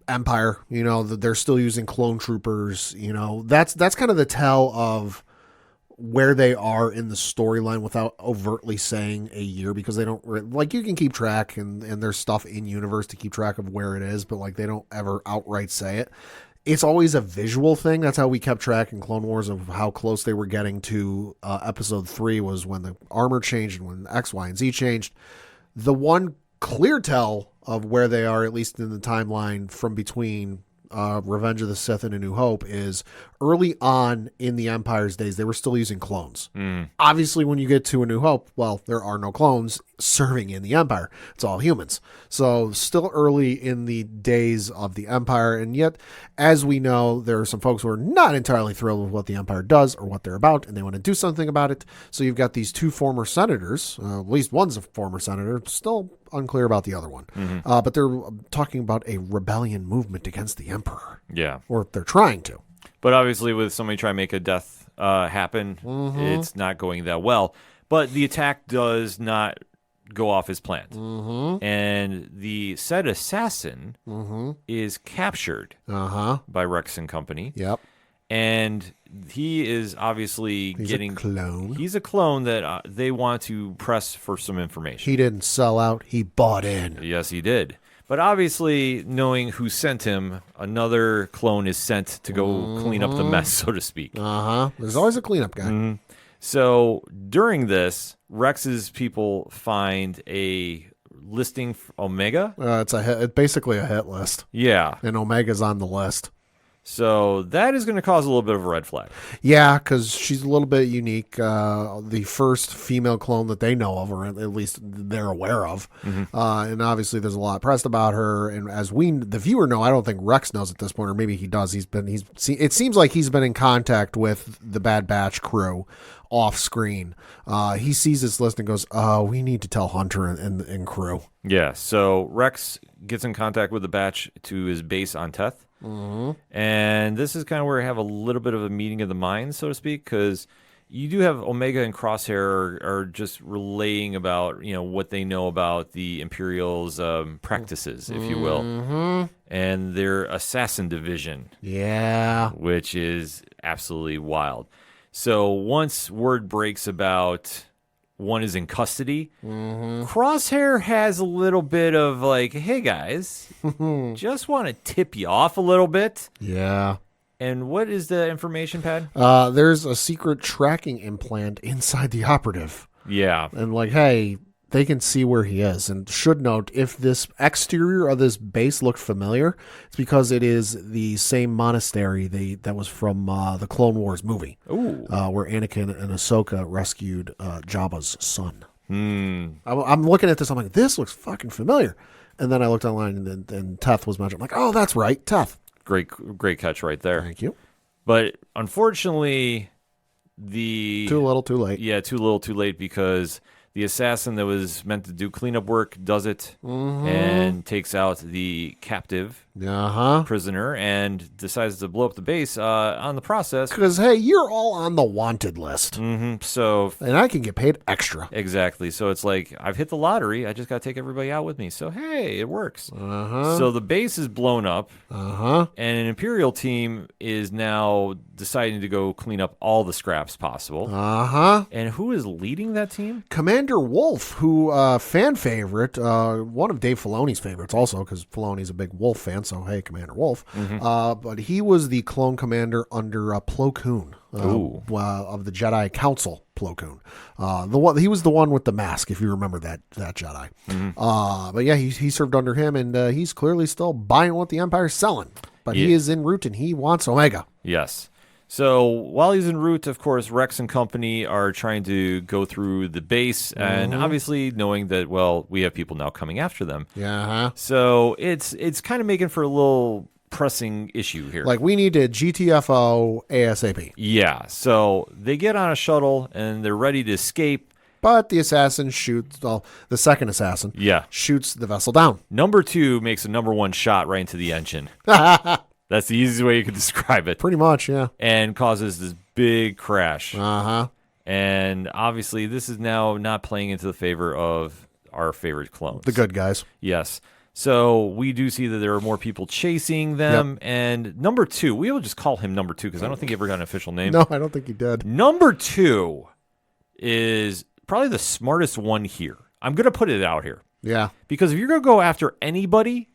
Empire. They're still using clone troopers. That's kind of the tell of where they are in the storyline without overtly saying a year, because they don't like, you can keep track and there's stuff in universe to keep track of where it is, but like they don't ever outright say it. It's always a visual thing. That's how we kept track in Clone Wars of how close they were getting to episode 3 was when the armor changed and when X, Y, and Z changed. The one clear tell of where they are, at least in the timeline from between Revenge of the Sith and A New Hope, is early on in the Empire's days, they were still using clones. Obviously, when you get to A New Hope, well, there are no clones serving in the Empire. It's all humans. So still early in the days of the Empire, and yet, as we know, there are some folks who are not entirely thrilled with what the Empire does or what they're about, and they want to do something about it. So you've got these two former senators, at least one's a former senator, still unclear about the other one. But they're talking about a rebellion movement against the Emperor. Yeah. Or they're trying to. But obviously with somebody trying to make a death happen, it's not going that well. But the attack does not go off as planned. And the said assassin is captured by Rex and company. Yep. And he is obviously He's a clone. He's a clone that they want to press for some information. He didn't sell out. He bought in. Yes, he did. But obviously, knowing who sent him, another clone is sent to go clean up the mess, so to speak. There's always a cleanup guy. So during this, Rex's people find a listing for Omega. It's basically a hit list. Yeah. And Omega's on the list. So that is going to cause a little bit of a red flag. Yeah, because she's a little bit unique. The first female clone that they know of, or at least they're aware of. And obviously there's a lot pressed about her. And as we, the viewer, know, I don't think Rex knows at this point, or maybe he does. It seems like he's been in contact with the Bad Batch crew off screen. He sees this list and goes, we need to tell Hunter and crew. Yeah, so Rex gets in contact with the Batch to his base on Teth. And this is kind of where we have a little bit of a meeting of the minds, so to speak, because you do have Omega and Crosshair are just relaying about, what they know about the Imperial's practices, if you will, and their assassin division. Yeah. Which is absolutely wild. So once word breaks about one is in custody, Crosshair has a little bit of like, hey guys, just want to tip you off a little bit. Yeah. And what is the information pad? There's a secret tracking implant inside the operative. Yeah. And like, hey, they can see where he is. And should note, if this exterior of this base looked familiar, it's because it is the same monastery that was from the Clone Wars movie. Ooh. Where Anakin and Ahsoka rescued Jabba's son. I'm looking at this, I'm like, this looks fucking familiar. And then I looked online and Teth was mentioned. I'm like, oh, that's right, Teth. Great catch right there. Thank you. But unfortunately, too little, too late. Yeah, too little, too late, because The assassin that was meant to do cleanup work does it and takes out the captive prisoner and decides to blow up the base on the process. Because, hey, you're all on the wanted list. So, and I can get paid extra. Exactly. So it's like, I've hit the lottery. I just got to take everybody out with me. So, hey, it works. So the base is blown up. And an Imperial team is now deciding to go clean up all the scraps possible. And who is leading that team? Commander Wolff, who fan favorite, one of Dave Filoni's favorites also, because Filoni's a big Wolff fan, so hey, Commander Wolff. But he was the clone commander under Plo Koon of the Jedi Council. Plo Koon, he was the one with the mask, if you remember that Jedi. But yeah, he served under him, and he's clearly still buying what the Empire's selling. But he is en route, and he wants Omega. Yes. So while he's en route, of course, Rex and company are trying to go through the base, and obviously knowing that, well, we have people now coming after them. So it's kind of making for a little pressing issue here. Like, we need to GTFO ASAP. Yeah. So they get on a shuttle, and they're ready to escape. But the assassin shoots, the second assassin shoots the vessel down. Number 2 makes a number 1 shot right into the engine. That's the easiest way you could describe it. Pretty much, yeah. And causes this big crash. And obviously, this is now not playing into the favor of our favorite clones. The good guys. Yes. So we do see that there are more people chasing them. And number 2, we will just call him number 2 because I don't think he ever got an official name. No, I don't think he did. Number 2 is probably the smartest one here. I'm going to put it out here. Yeah. Because if you're going to go after anybody,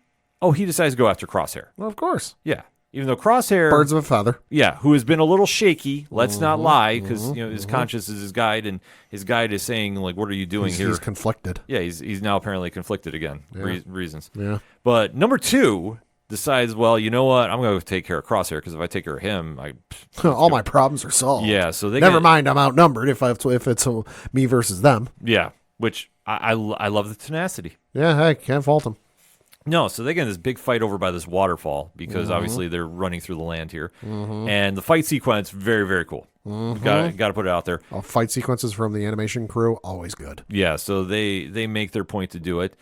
he decides to go after Crosshair. Well, of course. Yeah. Even though Crosshair... Birds of a feather. Yeah, who has been a little shaky, let's not lie, because his conscience is his guide, and his guide is saying, like, what are you doing here? He's conflicted. Yeah, he's now apparently conflicted again. Reasons. Yeah. But number 2 decides, well, you know what? I'm going to take care of Crosshair, because if I take care of him, all my problems are solved. Yeah, so never mind, I'm outnumbered if it's me versus them. Yeah, which I love the tenacity. Yeah, hey, can't fault him. No, so they get in this big fight over by this waterfall because obviously they're running through the land here. And the fight sequence, very, very cool. Got to put it out there. Fight sequences from the animation crew, always good. Yeah, so they make their point to do it.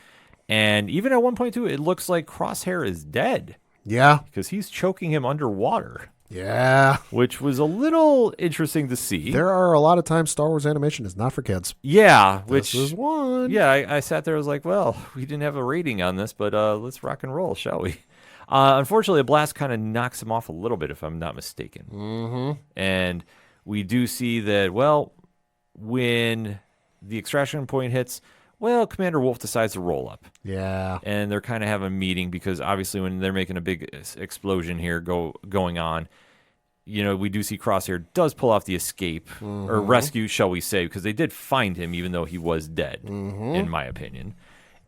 And even at one point, too, it looks like Crosshair is dead. Yeah. Because he's choking him underwater. Yeah. Which was a little interesting to see. There are a lot of times Star Wars animation is not for kids. Yeah. Which this is one. Yeah, I sat there, I was like, well, we didn't have a rating on this, but let's rock and roll, shall we? Unfortunately, a blast kind of knocks him off a little bit, if I'm not mistaken. And we do see that, well, when the extraction point hits, well, Commander Wolff decides to roll up. Yeah. And they're kind of having a meeting because obviously when they're making a big explosion here going on, we do see Crosshair does pull off the escape or rescue, shall we say, because they did find him even though he was dead, in my opinion.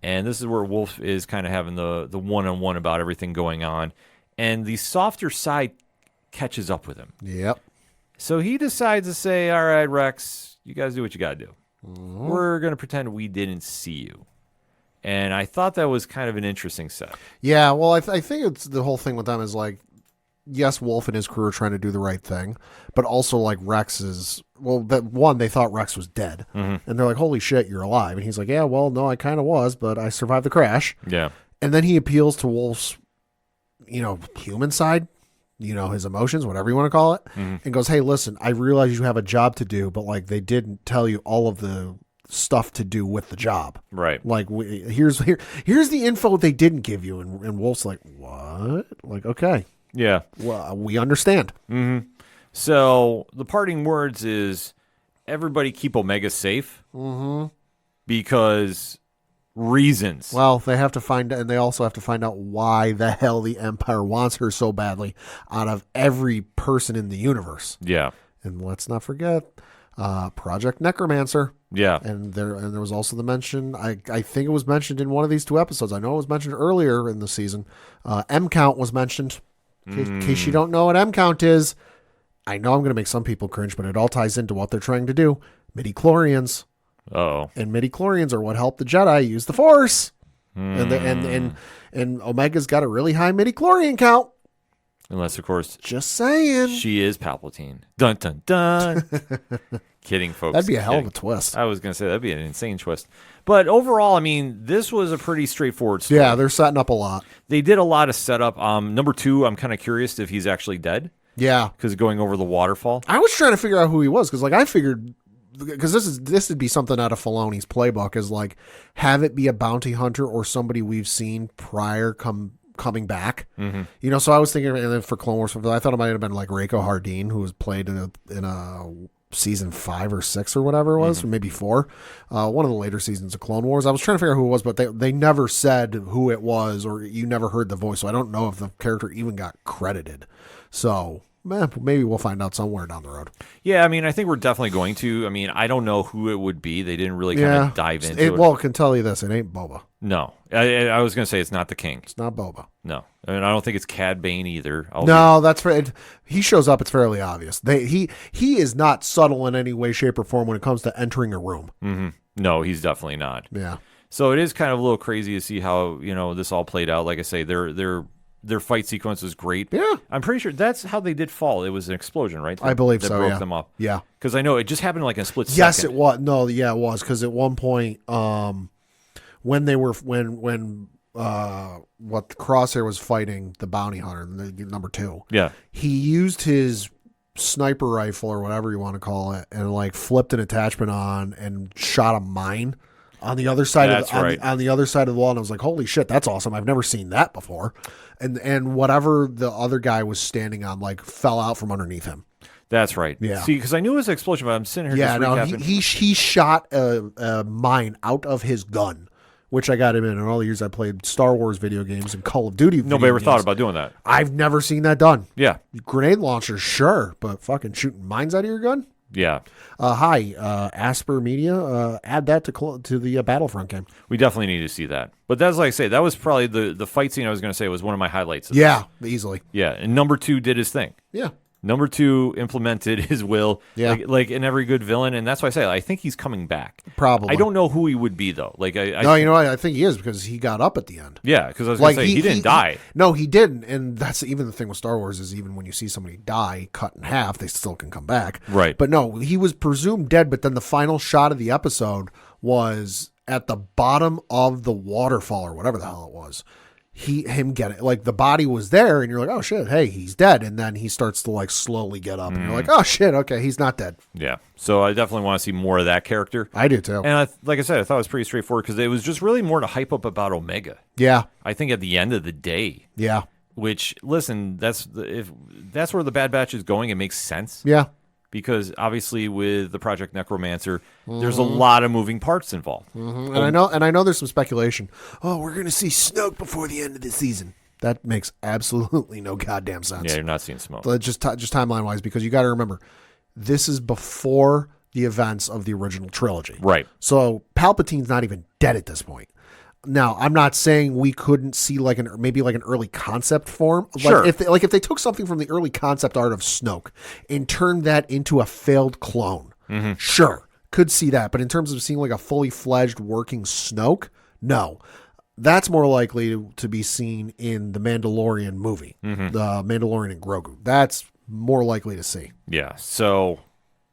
And this is where Wolff is kind of having the one-on-one about everything going on. And the softer side catches up with him. Yep. So he decides to say, all right, Rex, you guys do what you got to do. We're going to pretend we didn't see you. And I thought that was kind of an interesting set. Yeah, well, I think it's the whole thing with them is like, yes, Wolff and his crew are trying to do the right thing, but also like Rex is, well, they thought Rex was dead. And they're like, holy shit, you're alive. And he's like, yeah, well, no, I kind of was, but I survived the crash. Yeah. And then he appeals to Wolff's, human side. His emotions, whatever you want to call it, and goes, hey, listen, I realize you have a job to do, but like they didn't tell you all of the stuff to do with the job. Right. Like here's the info they didn't give you. And Wolf's like, what? Like, okay. Yeah. Well, we understand. So the parting words is everybody keep Omega safe because reasons. Well, they have to find, and they also have to find out why the hell the Empire wants her so badly out of every person in the universe. Yeah. And let's not forget Project Necromancer. Yeah. And there was also the mention, I think it was mentioned in one of these 2 episodes. I know it was mentioned earlier in the season. M count was mentioned. In case you don't know what M count is, I know I'm going to make some people cringe, but it all ties into what they're trying to do. Midi-chlorians. Oh. And midi-chlorians are what help the Jedi use the Force. And Omega's got a really high midi-chlorian count. Unless, of course, Just saying. she is Palpatine. Dun, dun, dun. Kidding, folks. That'd be a hell of Kidding. a twist. I was going to say, that'd be an insane twist. But overall, I mean, this was a pretty straightforward story. Yeah, they're setting up a lot. They did a lot of setup. Number 2, I'm kind of curious if he's actually dead. Yeah. Because going over the waterfall. I was trying to figure out who he was because, like, I figured because this would be something out of Filoni's playbook is like have it be a bounty hunter or somebody we've seen prior coming back. Mm-hmm. You know, so I was thinking, and then for Clone Wars, I thought it might have been like Reiko Hardin, who was played in a season 5 or 6 or whatever it was, or maybe 4. One of the later seasons of Clone Wars. I was trying to figure out who it was, but they never said who it was, or you never heard the voice, so I don't know if the character even got credited. So maybe we'll find out somewhere down the road. Yeah, I mean, I think we're definitely going to. I mean, I don't know who it would be. They didn't really kind of dive into it. Well, I can tell you this. It ain't Boba. No. I was going to say it's not the King. It's not Boba. No. I mean, I don't think it's Cad Bane either. No, that's he shows up. It's fairly obvious. He is not subtle in any way, shape, or form when it comes to entering a room. Mm-hmm. No, he's definitely not. Yeah. So it is kind of a little crazy to see how, this all played out. Like I say, their fight sequence was great. Yeah. I'm pretty sure that's how they did fall. It was an explosion, right? I believe that so, broke yeah. them up. Yeah. Because I know it just happened like in a split second. Yes, it was. No, yeah, it was. Because at one point, when Crosshair was fighting the bounty hunter, number 2. Yeah. He used his sniper rifle or whatever you want to call it and like flipped an attachment on and shot a mine on the other side on the other side of the wall, and I was like, holy shit, that's awesome. I've never seen that before. And whatever the other guy was standing on like fell out from underneath him. That's right. Yeah. See, because I knew it was an explosion, but I'm sitting here Yeah, just recapping. he shot a mine out of his gun, which I got him in all the years I played Star Wars video games and Call of Duty. Nobody ever thought about doing that. I've never seen that done. Yeah. Grenade launcher, sure, but fucking shooting mines out of your gun? Yeah. Asper Media, add that to the Battlefront game. We definitely need to see that. But that's like I say, that was probably the fight scene I was going to say was one of my highlights. Yeah, easily. Yeah, and number 2 did his thing. Yeah. Number 2 implemented his will, Yeah. like in every good villain, and that's why I say I think he's coming back. Probably. I don't know who he would be though. Like no, you know what? I think he is because he got up at the end. Yeah, because I was going to say he didn't die. No, he didn't, and that's even the thing with Star Wars is even when you see somebody die, cut in half, they still can come back. Right. But no, he was presumed dead. But then the final shot of the episode was at the bottom of the waterfall or whatever the hell it was. Him getting like the body was there and you're like, oh shit, hey, he's dead, and then he starts to like slowly get up and you're like, oh shit, okay, he's not dead. Yeah, so I definitely want to see more of that character. I do too. And like I said, I thought it was pretty straightforward because it was just really more to hype up about Omega. Yeah, I think at the end of the day. Yeah. Which listen, if that's where the Bad Batch is going, it makes sense. Yeah. Because obviously with the Project Necromancer, there's a lot of moving parts involved. Mm-hmm. And I know there's some speculation. Oh, we're going to see Snoke before the end of the season. That makes absolutely no goddamn sense. Yeah, you're not seeing Smoke. Just timeline wise, because you got to remember, this is before the events of the original trilogy. Right. So Palpatine's not even dead at this point. Now, I'm not saying we couldn't see maybe an early concept form. Sure. If they took something from the early concept art of Snoke and turned that into a failed clone, sure, could see that. But in terms of seeing like a fully fledged working Snoke, no. That's more likely to be seen in the Mandalorian movie, the Mandalorian and Grogu. That's more likely to see. Yeah. So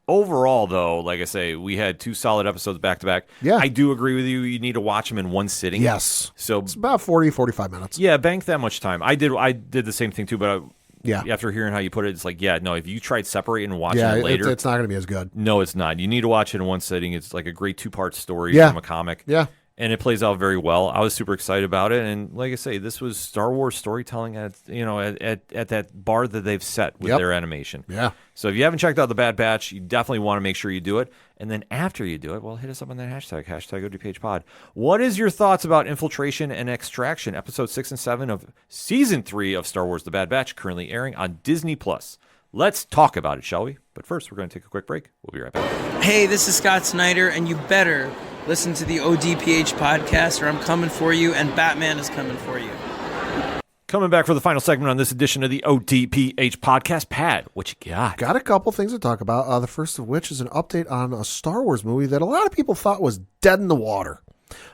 overall, though, like I say, we had 2 solid episodes back to back. Yeah. I do agree with you. You need to watch them in one sitting. Yes. So it's about 40, 45 minutes. Yeah, bank that much time. I did the same thing too, but yeah, after hearing how you put it, it's like, yeah, no, if you tried separating and watching it later, it's not going to be as good. No, it's not. You need to watch it in one sitting. It's like a great 2-part story from a comic. Yeah. And it plays out very well. I was super excited about it, and like I say, this was Star Wars storytelling at that bar that they've set with their animation. Yeah. So if you haven't checked out the Bad Batch, you definitely want to make sure you do it. And then after you do it, well, hit us up on that hashtag ODPH Pod. What is your thoughts about Infiltration and Extraction, episode 6 and 7 of season 3 of Star Wars: The Bad Batch, currently airing on Disney+. Let's talk about it, shall we? But first, we're going to take a quick break. We'll be right back. Hey, this is Scott Snyder, and you better listen to the ODPH podcast, or I'm coming for you, and Batman is coming for you. Coming back for the final segment on this edition of the ODPH podcast. Pat, what you got? Got a couple things to talk about. The first of which is an update on a Star Wars movie that a lot of people thought was dead in the water.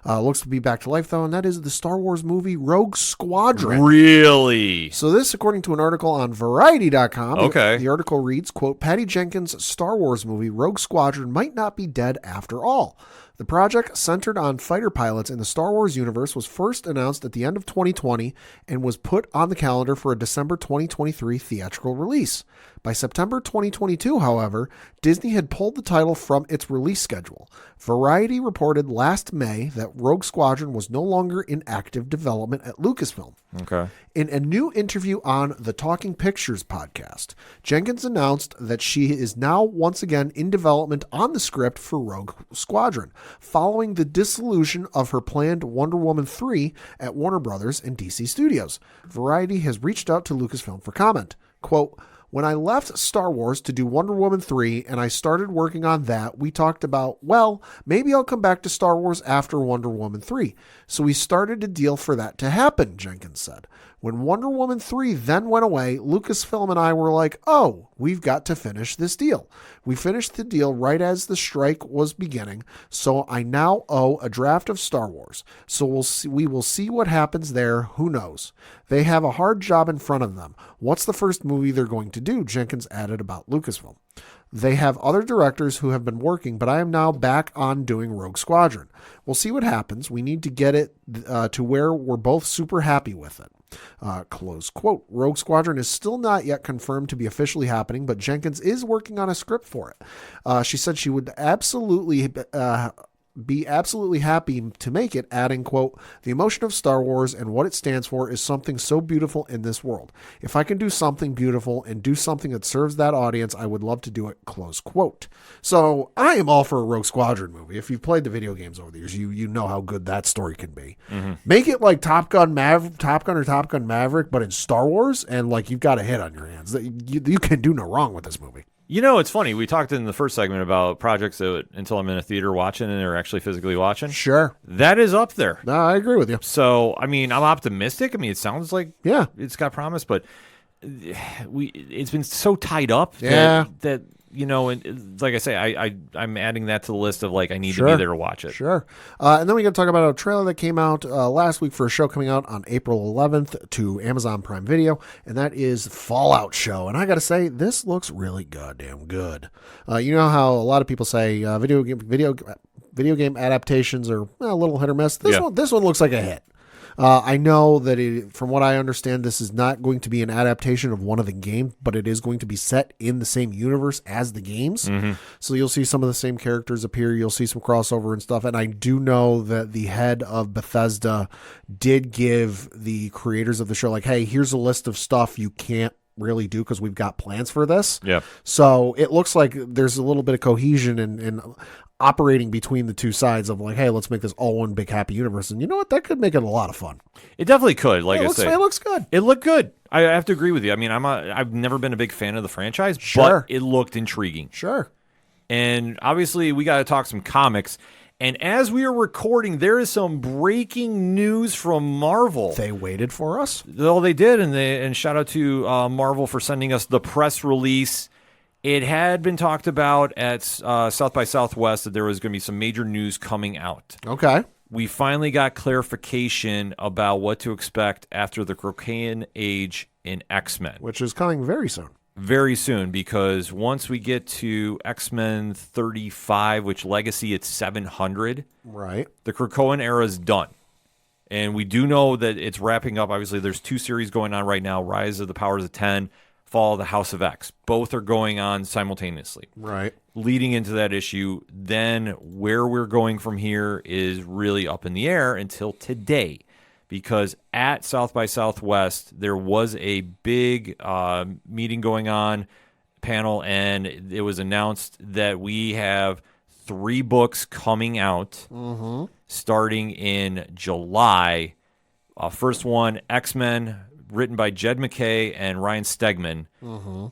Looks to be back to life, though, and that is the Star Wars movie Rogue Squadron. Really? So this, according to an article on Variety.com, Okay. the article reads, quote, Patty Jenkins' Star Wars movie Rogue Squadron might not be dead after all. The project, centered on fighter pilots in the Star Wars universe, was first announced at the end of 2020 and was put on the calendar for a December 2023 theatrical release. By September 2022, however, Disney had pulled the title from its release schedule. Variety reported last May that Rogue Squadron was no longer in active development at Lucasfilm. Okay. In a new interview on the Talking Pictures podcast, Jenkins announced that she is now once again in development on the script for Rogue Squadron, following the dissolution of her planned Wonder Woman 3 at Warner Brothers and DC Studios. Variety has reached out to Lucasfilm for comment. Quote, when I left Star Wars to do Wonder Woman 3 and I started working on that, we talked about, well, maybe I'll come back to Star Wars after Wonder Woman 3. So we started a deal for that to happen, Jenkins said. When Wonder Woman 3 then went away, Lucasfilm and I were like, oh, we've got to finish this deal. We finished the deal right as the strike was beginning, so I now owe a draft of Star Wars. So we will see what happens there. Who knows? They have a hard job in front of them. What's the first movie they're going to do? Jenkins added about Lucasfilm. They have other directors who have been working, but I am now back on doing Rogue Squadron. We'll see what happens. We need to get it to where we're both super happy with it. Close quote. Rogue Squadron is still not yet confirmed to be officially happening, but Jenkins is working on a script for it. She said she would be absolutely happy to make it, adding, quote, the emotion of Star Wars and what it stands for is something so beautiful in this world. If I can do something beautiful and do something that serves that audience, I would love to do it, close quote. So I am all for a Rogue Squadron movie. If you've played the video games over the years, you know how good that story can be. Mm-hmm. Make it like Top Gun or Top Gun Maverick, but in Star Wars, and like you've got a hit on your hands. You can do no wrong with this movie. You know, it's funny. We talked in the first segment about projects that until I'm in a theater watching and they're actually physically watching. Sure. That is up there. No, I agree with you. So, I mean, I'm optimistic. I mean, it sounds like it's got promise, but it's been so tied up that you know, and like I say, I'm adding that to the list of like I need to be there to watch it. Sure. And then we got to talk about a trailer that came out last week for a show coming out on April 11th to Amazon Prime Video, and that is Fallout Show. And I got to say, this looks really goddamn good. You know how a lot of people say video game adaptations are a little hit or miss. This one looks like a hit. I know that from what I understand, this is not going to be an adaptation of one of the games, but it is going to be set in the same universe as the games. Mm-hmm. So you'll see some of the same characters appear. You'll see some crossover and stuff. And I do know that the head of Bethesda did give the creators of the show, like, hey, here's a list of stuff you can't really do because we've got plans for this. Yeah. So it looks like there's a little bit of cohesion and operating between the two sides of like, hey, let's make this all one big happy universe. And you know what? That could make it a lot of fun. It definitely could. Like I say, it looks good. It looked good. I have to agree with you. I mean, I've never been a big fan of the franchise, but it looked intriguing. Sure. And obviously, we got to talk some comics. And as we are recording, there is some breaking news from Marvel. They waited for us. Well, they did, and shout out to Marvel for sending us the press release. It had been talked about at South by Southwest that there was going to be some major news coming out. Okay. We finally got clarification about what to expect after the Cocaine Age in X-Men. Which is coming very soon. Very soon, because once we get to X-Men 35, which Legacy it's 700, right? The Krakoan era is done. And we do know that it's wrapping up. Obviously, there's two series going on right now, Rise of the Powers of 10, Fall of the House of X. Both are going on simultaneously. Right. Leading into that issue, then where we're going from here is really up in the air until today. Because at South by Southwest, there was a big meeting going on, panel, and it was announced that we have 3 books coming out starting in July. First one, X-Men, written by Jed McKay and Ryan Stegman.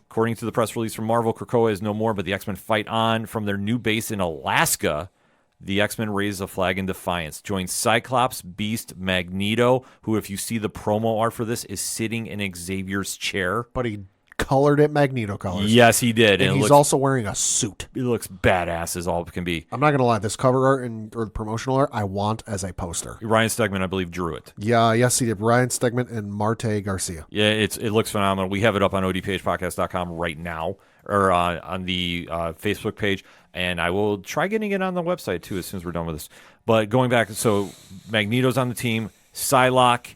According to the press release from Marvel, Krakoa is no more, but the X-Men fight on from their new base in Alaska. The X-Men raise a flag in defiance. Join Cyclops, Beast, Magneto, who, if you see the promo art for this, is sitting in Xavier's chair. But he colored it Magneto colors. Yes, he did. And it he's looks, also wearing a suit. it looks badass as all it can be. I'm not going to lie. This cover art or the promotional art, I want as a poster. Ryan Stegman, I believe, drew it. Yeah, yes, he did. Ryan Stegman and Marte Garcia. Yeah, it looks phenomenal. We have it up on odphpodcast.com right now, or on the Facebook page, and I will try getting it on the website too as soon as we're done with this. But going back, so Magneto's on the team, Psylocke,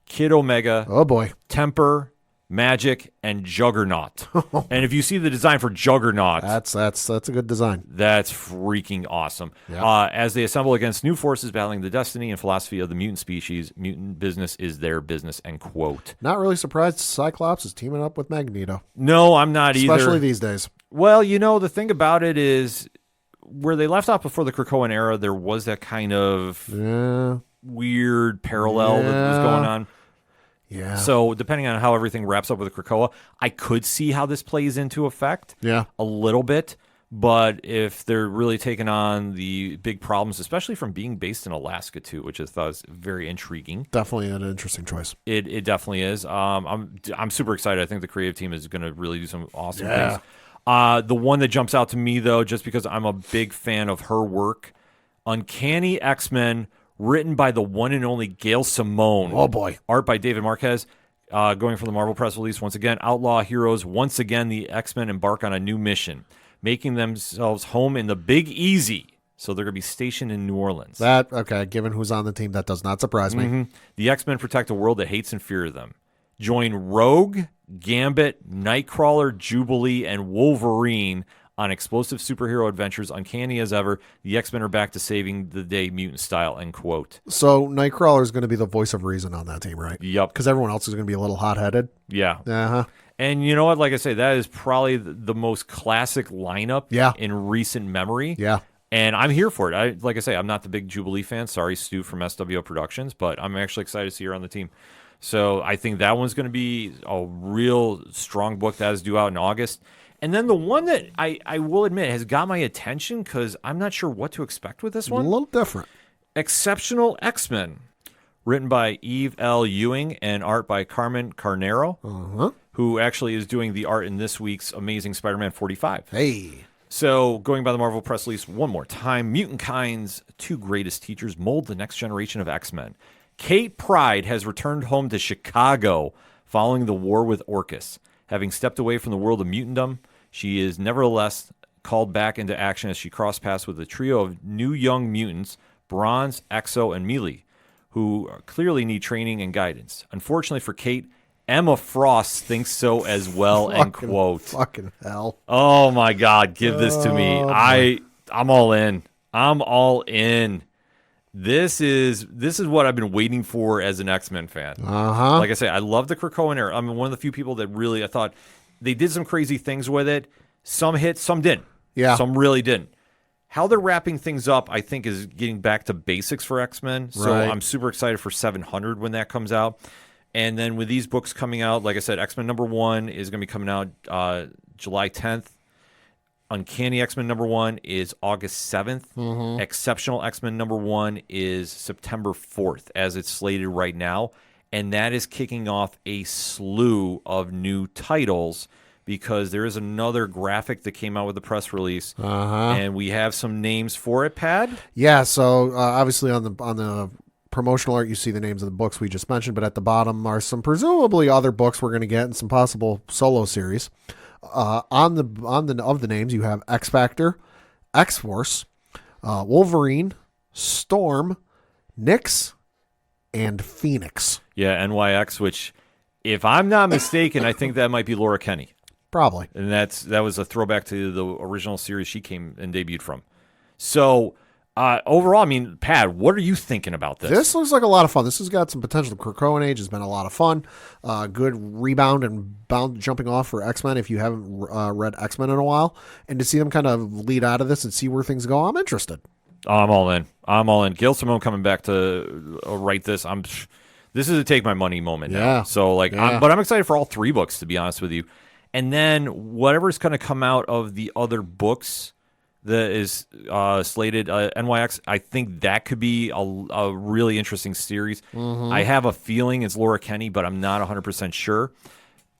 Kid Omega, Oh, boy. Temper, Magic, and Juggernaut. And if you see the design for Juggernaut, That's a good design. that's freaking awesome. Yeah. As they assemble against new forces battling the destiny and philosophy of the mutant species, mutant business is their business, end quote. Not really surprised Cyclops is teaming up with Magneto. No, I'm not either. Especially these days. Well, the thing about it is where they left off before the Krakoan era, there was that kind of Yeah. weird parallel that was going on. Yeah. So depending on how everything wraps up with Krakoa, I could see how this plays into effect Yeah. a little bit. But if they're really taking on the big problems, especially from being based in Alaska too, which I thought was very intriguing. Definitely an interesting choice. It definitely is. I'm super excited. I think the creative team is going to really do some awesome Yeah. things. The one that jumps out to me though, just because I'm a big fan of her work, Uncanny X-Men, written by the one and only Gail Simone. Oh, boy. Art by David Marquez. Going from the Marvel press release once again, outlaw heroes. Once again, the X-Men embark on a new mission, making themselves home in the Big Easy. So they're going to be stationed in New Orleans. Okay, given who's on the team, that does not surprise me. The X-Men protect a world that hates and fears them. Join Rogue, Gambit, Nightcrawler, Jubilee, and Wolverine on explosive superhero adventures, uncanny as ever. The X-Men are back to saving the day mutant style, end quote. So Nightcrawler is going to be the voice of reason on that team, right? Yep. Because everyone else is going to be a little hot-headed. Yeah. Uh-huh. And you know what? Like I say, that is probably the most classic lineup in recent memory. Yeah. And I'm here for it. Like I say, I'm not the big Jubilee fan. Sorry, Stu from SWO Productions, but I'm actually excited to see her on the team. So I think that one's going to be a real strong book that is due out in August. And then the one that I will admit has got my attention because I'm not sure what to expect with this A one. little different. Exceptional X-Men, written by Eve L. Ewing and art by Carmen Carnero, who actually is doing the art in this week's Amazing Spider-Man 45. Hey. So, going by the Marvel press release one more time, Mutant Kind's two greatest teachers mold the next generation of X-Men. Kate Pryde has returned home to Chicago following the war with Orcus. Having stepped away from the world of mutantdom, she is nevertheless called back into action as she crossed paths with a trio of new young mutants, Bronze, Exo, and Melee, who clearly need training and guidance. Unfortunately for Kate, Emma Frost thinks so as well, end quote. Fucking hell. Oh my God, give this to me. I'm all in. I'm all in. This is what I've been waiting for as an X-Men fan. Uh-huh. Like I say, I love the Krakoan era. I'm one of the few people that really, I thought they did some crazy things with it. Some hit, some didn't. Yeah. Some really didn't. How they're wrapping things up, I think, is getting back to basics for X-Men. So Right. I'm super excited for 700 when that comes out. And then with these books coming out, like I said, X-Men #1 is going to be coming out July 10th. Uncanny X-Men #1 is August 7th. Exceptional X-Men #1 is September 4th, as it's slated right now. And that is kicking off a slew of new titles because there is another graphic that came out with the press release. And we have some names for it, Pad. Yeah, so obviously on the promotional art, you see the names of the books we just mentioned, but at the bottom are some presumably other books we're going to get in some possible solo series. On the names, you have X Factor, X Force, Wolverine, Storm, Nyx, and Phoenix. Yeah, NYX, which, if I'm not mistaken, I think that might be Laura Kenny. Probably. And that was a throwback to the original series she came and debuted from. So, overall, I mean, Pat, what are you thinking about this? This looks like a lot of fun. This has got some potential. Krakoan Age has been a lot of fun. Good rebound and jumping off for X-Men if you haven't read X-Men in a while. And to see them kind of lead out of this and see where things go, I'm interested. I'm all in. I'm all in. Gail Simone coming back to write this. This is a take my money moment now. Yeah. So Yeah. but I'm excited for all three books, to be honest with you. And then whatever's going to come out of the other books that is slated, NYX, I think that could be a really interesting series. I have a feeling it's Laura Kenny, but I'm not 100% sure.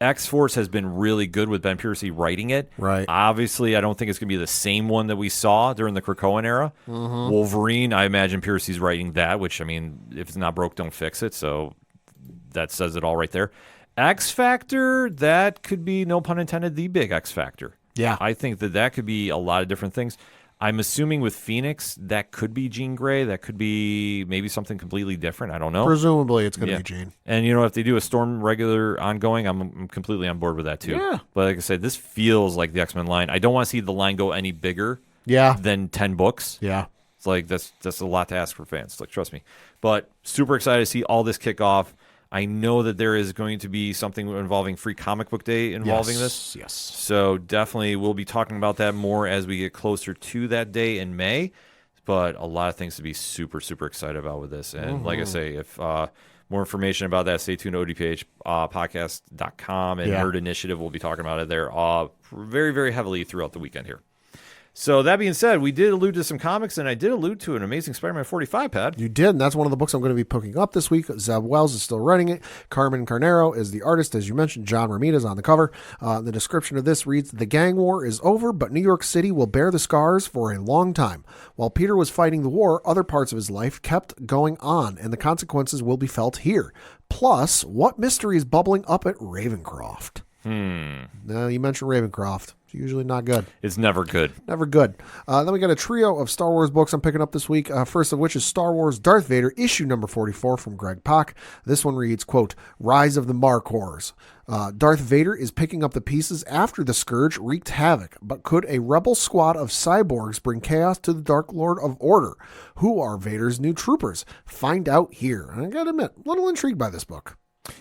X-Force has been really good with Ben Piercy writing it. Right. Obviously, I don't think it's going to be the same one that we saw during the Krakoan era. Wolverine, I imagine Piercy's writing that, which, I mean, if it's not broke, don't fix it. So that says it all right there. X-Factor, that could be, no pun intended, the big X-Factor. Yeah. I think that could be a lot of different things. I'm assuming with Phoenix, that could be Jean Grey. That could be maybe something completely different. I don't know. Presumably, it's going to be Jean. And, if they do a Storm regular ongoing, I'm completely on board with that, too. Yeah. But like I said, this feels like the X-Men line. I don't want to see the line go any bigger than 10 books. Yeah. It's like, that's a lot to ask for fans. Like, trust me. But super excited to see all this kick off. I know that there is going to be something involving Free Comic Book Day involving this. Yes. So definitely we'll be talking about that more as we get closer to that day in May. But a lot of things to be super, super excited about with this. And like I say, if more information about that, stay tuned to ODPH podcast.com and Nerd Initiative. We'll be talking about it there very, very heavily throughout the weekend here. So that being said, we did allude to some comics, and I did allude to an Amazing Spider-Man 45, Pat. You did, and that's one of the books I'm going to be picking up this week. Zeb Wells is still writing it. Carmen Carnero is the artist, as you mentioned. John Romita is on the cover. The description of this reads, "The gang war is over, but New York City will bear the scars for a long time. While Peter was fighting the war, other parts of his life kept going on, and the consequences will be felt here. Plus, what mystery is bubbling up at Ravencroft?" Now, you mentioned Ravencroft. It's usually not good. It's never good. Never good. Then we got a trio of Star Wars books I'm picking up this week. First of which is Star Wars Darth Vader, issue number 44 from Greg Pak. This one reads, quote, "Rise of the Markors. Darth Vader is picking up the pieces after the Scourge wreaked havoc, but could a rebel squad of cyborgs bring chaos to the Dark Lord of Order? Who are Vader's new troopers? Find out here." And I gotta admit, a little intrigued by this book.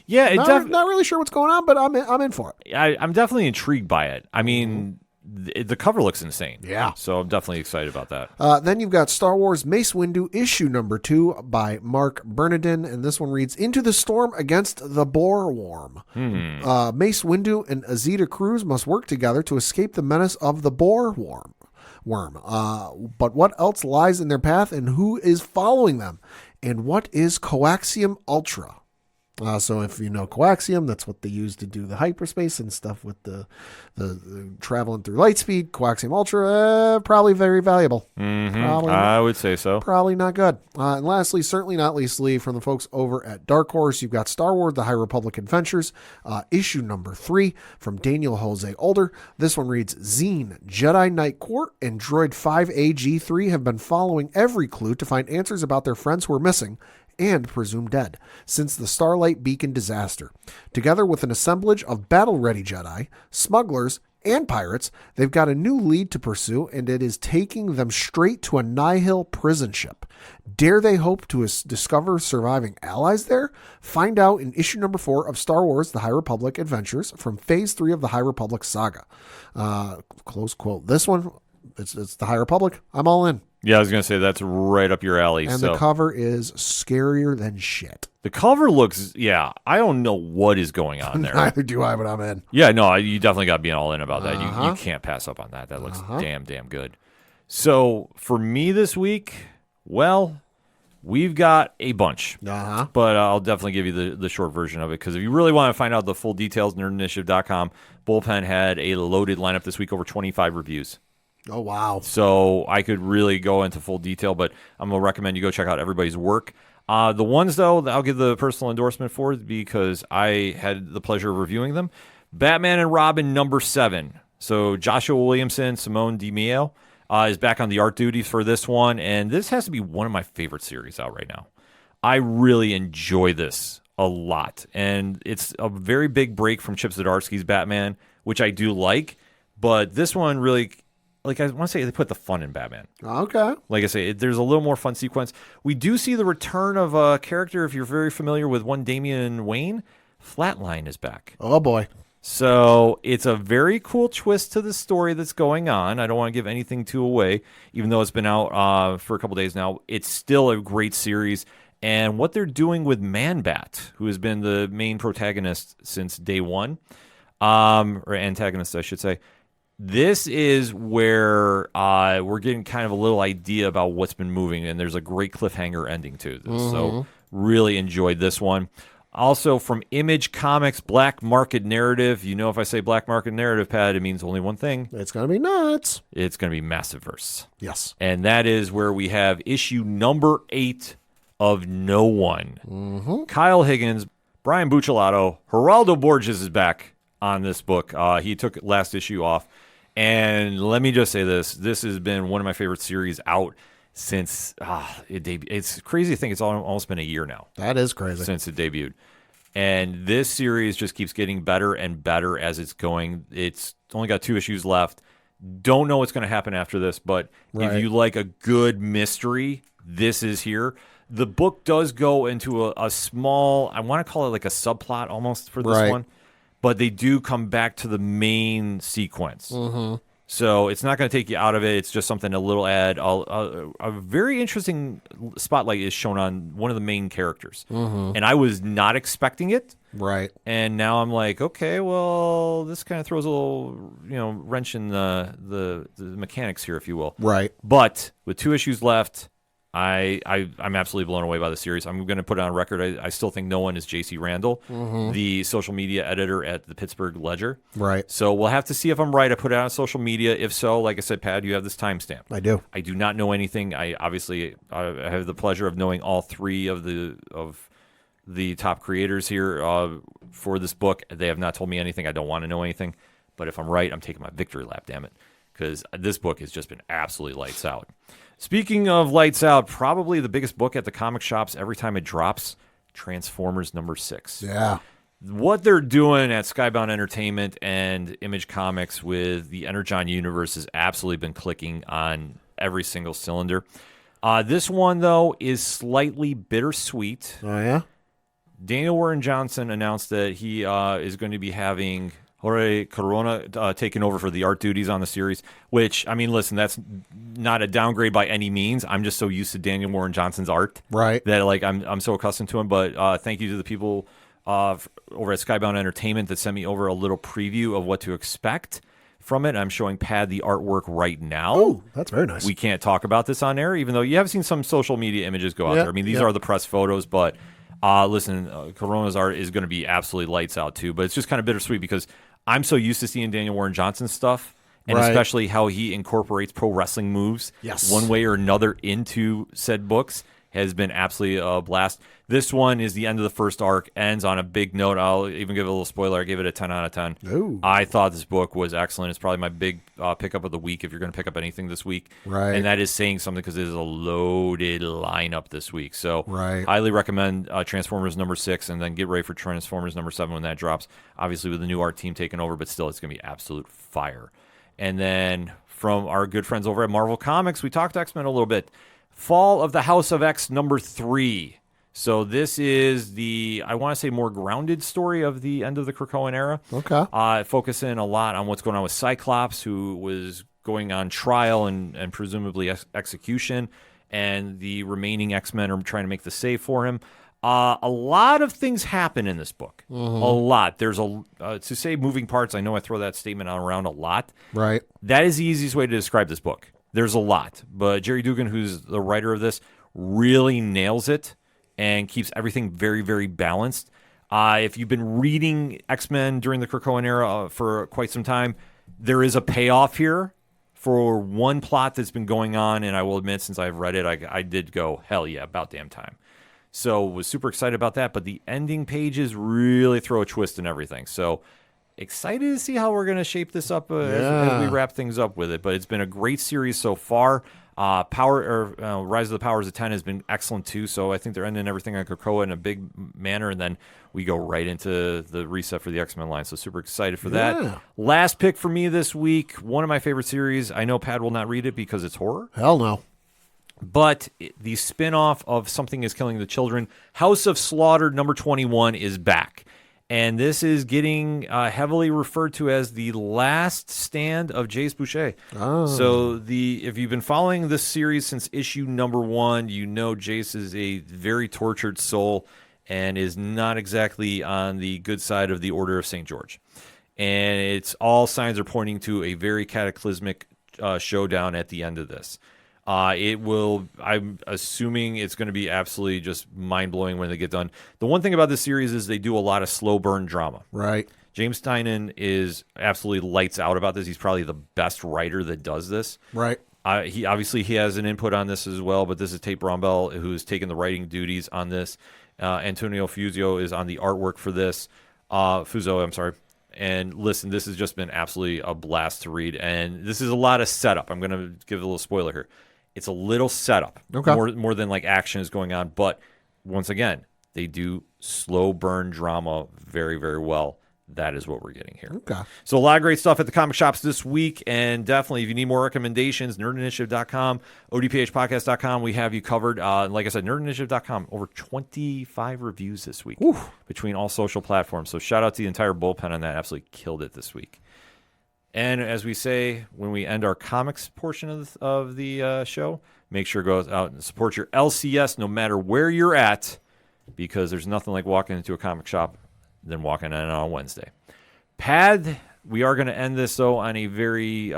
Yeah, Not really sure what's going on, but I'm in for it. I'm definitely intrigued by it. I mean, the cover looks insane. Yeah. So I'm definitely excited about that. Then you've got Star Wars Mace Windu, issue number 2 by Mark Bernardin, and this one reads, "Into the Storm Against the Boar Worm. Mace Windu and Azita Cruz must work together to escape the menace of the Boar Worm. But what else lies in their path, and who is following them? And what is Coaxium Ultra?" So if you know Coaxium, that's what they use to do the hyperspace and stuff with the traveling through light speed. Coaxium Ultra, probably very valuable. I would say so. Probably not good. And lastly, certainly not leastly, from the folks over at Dark Horse, you've got Star Wars The High Republic Adventures, issue number 3 from Daniel Jose Older. This one reads, "Zine, Jedi Knight Court, and Droid 5AG3 have been following every clue to find answers about their friends who are missing and presumed dead since the Starlight Beacon disaster. Together with an assemblage of battle-ready Jedi, smugglers, and pirates, they've got a new lead to pursue, and it is taking them straight to a Nihil prison ship. Dare they hope to discover surviving allies there? Find out in issue number 4 of Star Wars The High Republic Adventures from Phase 3 of the High Republic Saga." Close quote. This one, it's The High Republic. I'm all in. Yeah, I was going to say that's right up your alley. And the cover is scarier than shit. The cover looks, I don't know what is going on there. Neither do I, but I'm in. Yeah, no, you definitely got to be all in about that. You can't pass up on that. That looks damn good. So for me this week, we've got a bunch. But I'll definitely give you the short version of it, because if you really want to find out the full details, nerdinitiative.com, Bullpen had a loaded lineup this week, over 25 reviews. Oh, wow. So I could really go into full detail, but I'm going to recommend you go check out everybody's work. The ones, though, that I'll give the personal endorsement for, because I had the pleasure of reviewing them. Batman and Robin number 7. So Joshua Williamson, Simone DiMeo is back on the art duty for this one, and this has to be one of my favorite series out right now. I really enjoy this a lot, and it's a very big break from Chip Zdarsky's Batman, which I do like, but this one really... Like, I want to say they put the fun in Batman. Okay. Like I say, there's a little more fun sequence. We do see the return of a character, if you're very familiar with one Damian Wayne. Flatline is back. Oh, boy. So it's a very cool twist to the story that's going on. I don't want to give anything too away, even though it's been out for a couple days now. It's still a great series. And what they're doing with Man-Bat, who has been the main protagonist since day one, or antagonist, I should say, this is where we're getting kind of a little idea about what's been moving, and there's a great cliffhanger ending to this. So really enjoyed this one. Also from Image Comics, Black Market Narrative. You know, if I say Black Market Narrative, Pat, it means only one thing. It's going to be nuts. It's going to be Massiveverse. Yes. And that is where we have issue number 8 of No One. Mm-hmm. Kyle Higgins, Brian Buccellato, Geraldo Borges is back on this book. He took last issue off. And let me just say this. This has been one of my favorite series out since it debuted. It's crazy to think it's almost been a year now. That is crazy. Since it debuted. And this series just keeps getting better and better as it's going. It's only got 2 issues left. Don't know what's going to happen after this, but if you like a good mystery, this is here. The book does go into a small, I want to call it like a subplot almost for this one, but they do come back to the main sequence. Mm-hmm. So it's not going to take you out of it. It's just something, a little add. A very interesting spotlight is shown on one of the main characters. Mm-hmm. And I was not expecting it. Right. And now I'm like, okay, well, this kind of throws a little, wrench in the mechanics here, if you will. Right. But with 2 issues left, I'm absolutely blown away by the series. I'm going to put it on record. I still think No One is J.C. Randall, the social media editor at the Pittsburgh Ledger. Right. So we'll have to see if I'm right. I put it on social media. If so, like I said, Pat, you have this timestamp. I do. I do not know anything. I have the pleasure of knowing all 3 of the top creators here for this book. They have not told me anything. I don't want to know anything. But if I'm right, I'm taking my victory lap, damn it. Because this book has just been absolutely lights out. Speaking of lights out, probably the biggest book at the comic shops every time it drops, Transformers number 6. Yeah. What they're doing at Skybound Entertainment and Image Comics with the Energon universe has absolutely been clicking on every single cylinder. This one, though, is slightly bittersweet. Oh, yeah? Daniel Warren Johnson announced that he is going to be having Jorge Corona taking over for the art duties on the series, which, I mean, listen, that's not a downgrade by any means. I'm just so used to Daniel Warren Johnson's art that, like, I'm so accustomed to him. But thank you to the people over at Skybound Entertainment that sent me over a little preview of what to expect from it. I'm showing Pad the artwork right now. Oh, that's very nice. We can't talk about this on air, even though you have seen some social media images go out there. I mean, these are the press photos, but listen, Corona's art is going to be absolutely lights out too. But it's just kind of bittersweet because I'm so used to seeing Daniel Warren Johnson's stuff, and especially how he incorporates pro wrestling moves one way or another into said books has been absolutely a blast. This one is the end of the first arc, ends on a big note. I'll even give it a little spoiler. I gave it a 10 out of 10. Ooh. I thought this book was excellent. It's probably my big pickup of the week if you're going to pick up anything this week. Right. And that is saying something because it is a loaded lineup this week. So Right. highly recommend Transformers number 6, and then get ready for Transformers number 7 when that drops. Obviously with the new art team taking over, but still it's going to be absolute fire. And then from our good friends over at Marvel Comics, we talked X-Men a little bit. Fall of the House of X number 3. So this is the, I want to say, more grounded story of the end of the Krakoan era. Okay. Focusing a lot on what's going on with Cyclops, who was going on trial and presumably execution, and the remaining X-Men are trying to make the save for him. A lot of things happen in this book. A lot. There's to say moving parts, I know I throw that statement around a lot. Right. That is the easiest way to describe this book. There's a lot. But Jerry Dugan, who's the writer of this, really nails it and keeps everything very, very balanced. If you've been reading X-Men during the Krakoan era for quite some time, there is a payoff here for one plot that's been going on, and I will admit, since I've read it, I did go, hell yeah, about damn time. So was super excited about that, but the ending pages really throw a twist in everything. So excited to see how we're going to shape this up as we wrap things up with it. But it's been a great series so far. Rise of the Powers of 10 has been excellent too. So I think they're ending everything on Krakoa in a big manner, and then we go right into the reset for the X-Men line. So super excited for that. Last pick for me this week, one of my favorite series. I know Pat will not read it because it's horror. Hell no. But the spinoff of Something is Killing the Children, House of Slaughter number 21 is back. And this is getting heavily referred to as the last stand of Jace Boucher. Oh. So if you've been following this series since issue number 1, you know Jace is a very tortured soul and is not exactly on the good side of the Order of St. George. And all signs are pointing to a very cataclysmic showdown at the end of this. I'm assuming it's going to be absolutely just mind-blowing when they get done. The one thing about this series is they do a lot of slow burn drama. Right. James Tynion is absolutely lights out about this. He's probably the best writer that does this. Right. He has an input on this as well, but this is Tate Brombell who's taken the writing duties on this. Antonio Fuzio is on the artwork for this. Fuzo, I'm sorry. And listen, this has just been absolutely a blast to read. And this is a lot of setup. I'm going to give a little spoiler here. It's a little setup, okay. more than like action is going on. But once again, they do slow burn drama very, very well. That is what we're getting here. Okay. So a lot of great stuff at the comic shops this week. And definitely, if you need more recommendations, nerdinitiative.com, odphpodcast.com, we have you covered. Like I said, nerdinitiative.com, over 25 reviews this week between all social platforms. So shout out to the entire bullpen on that. Absolutely killed it this week. And as we say, when we end our comics portion of the show, make sure to go out and support your LCS no matter where you're at, because there's nothing like walking into a comic shop than walking in on Wednesday. Pad, we are going to end this, though, on a very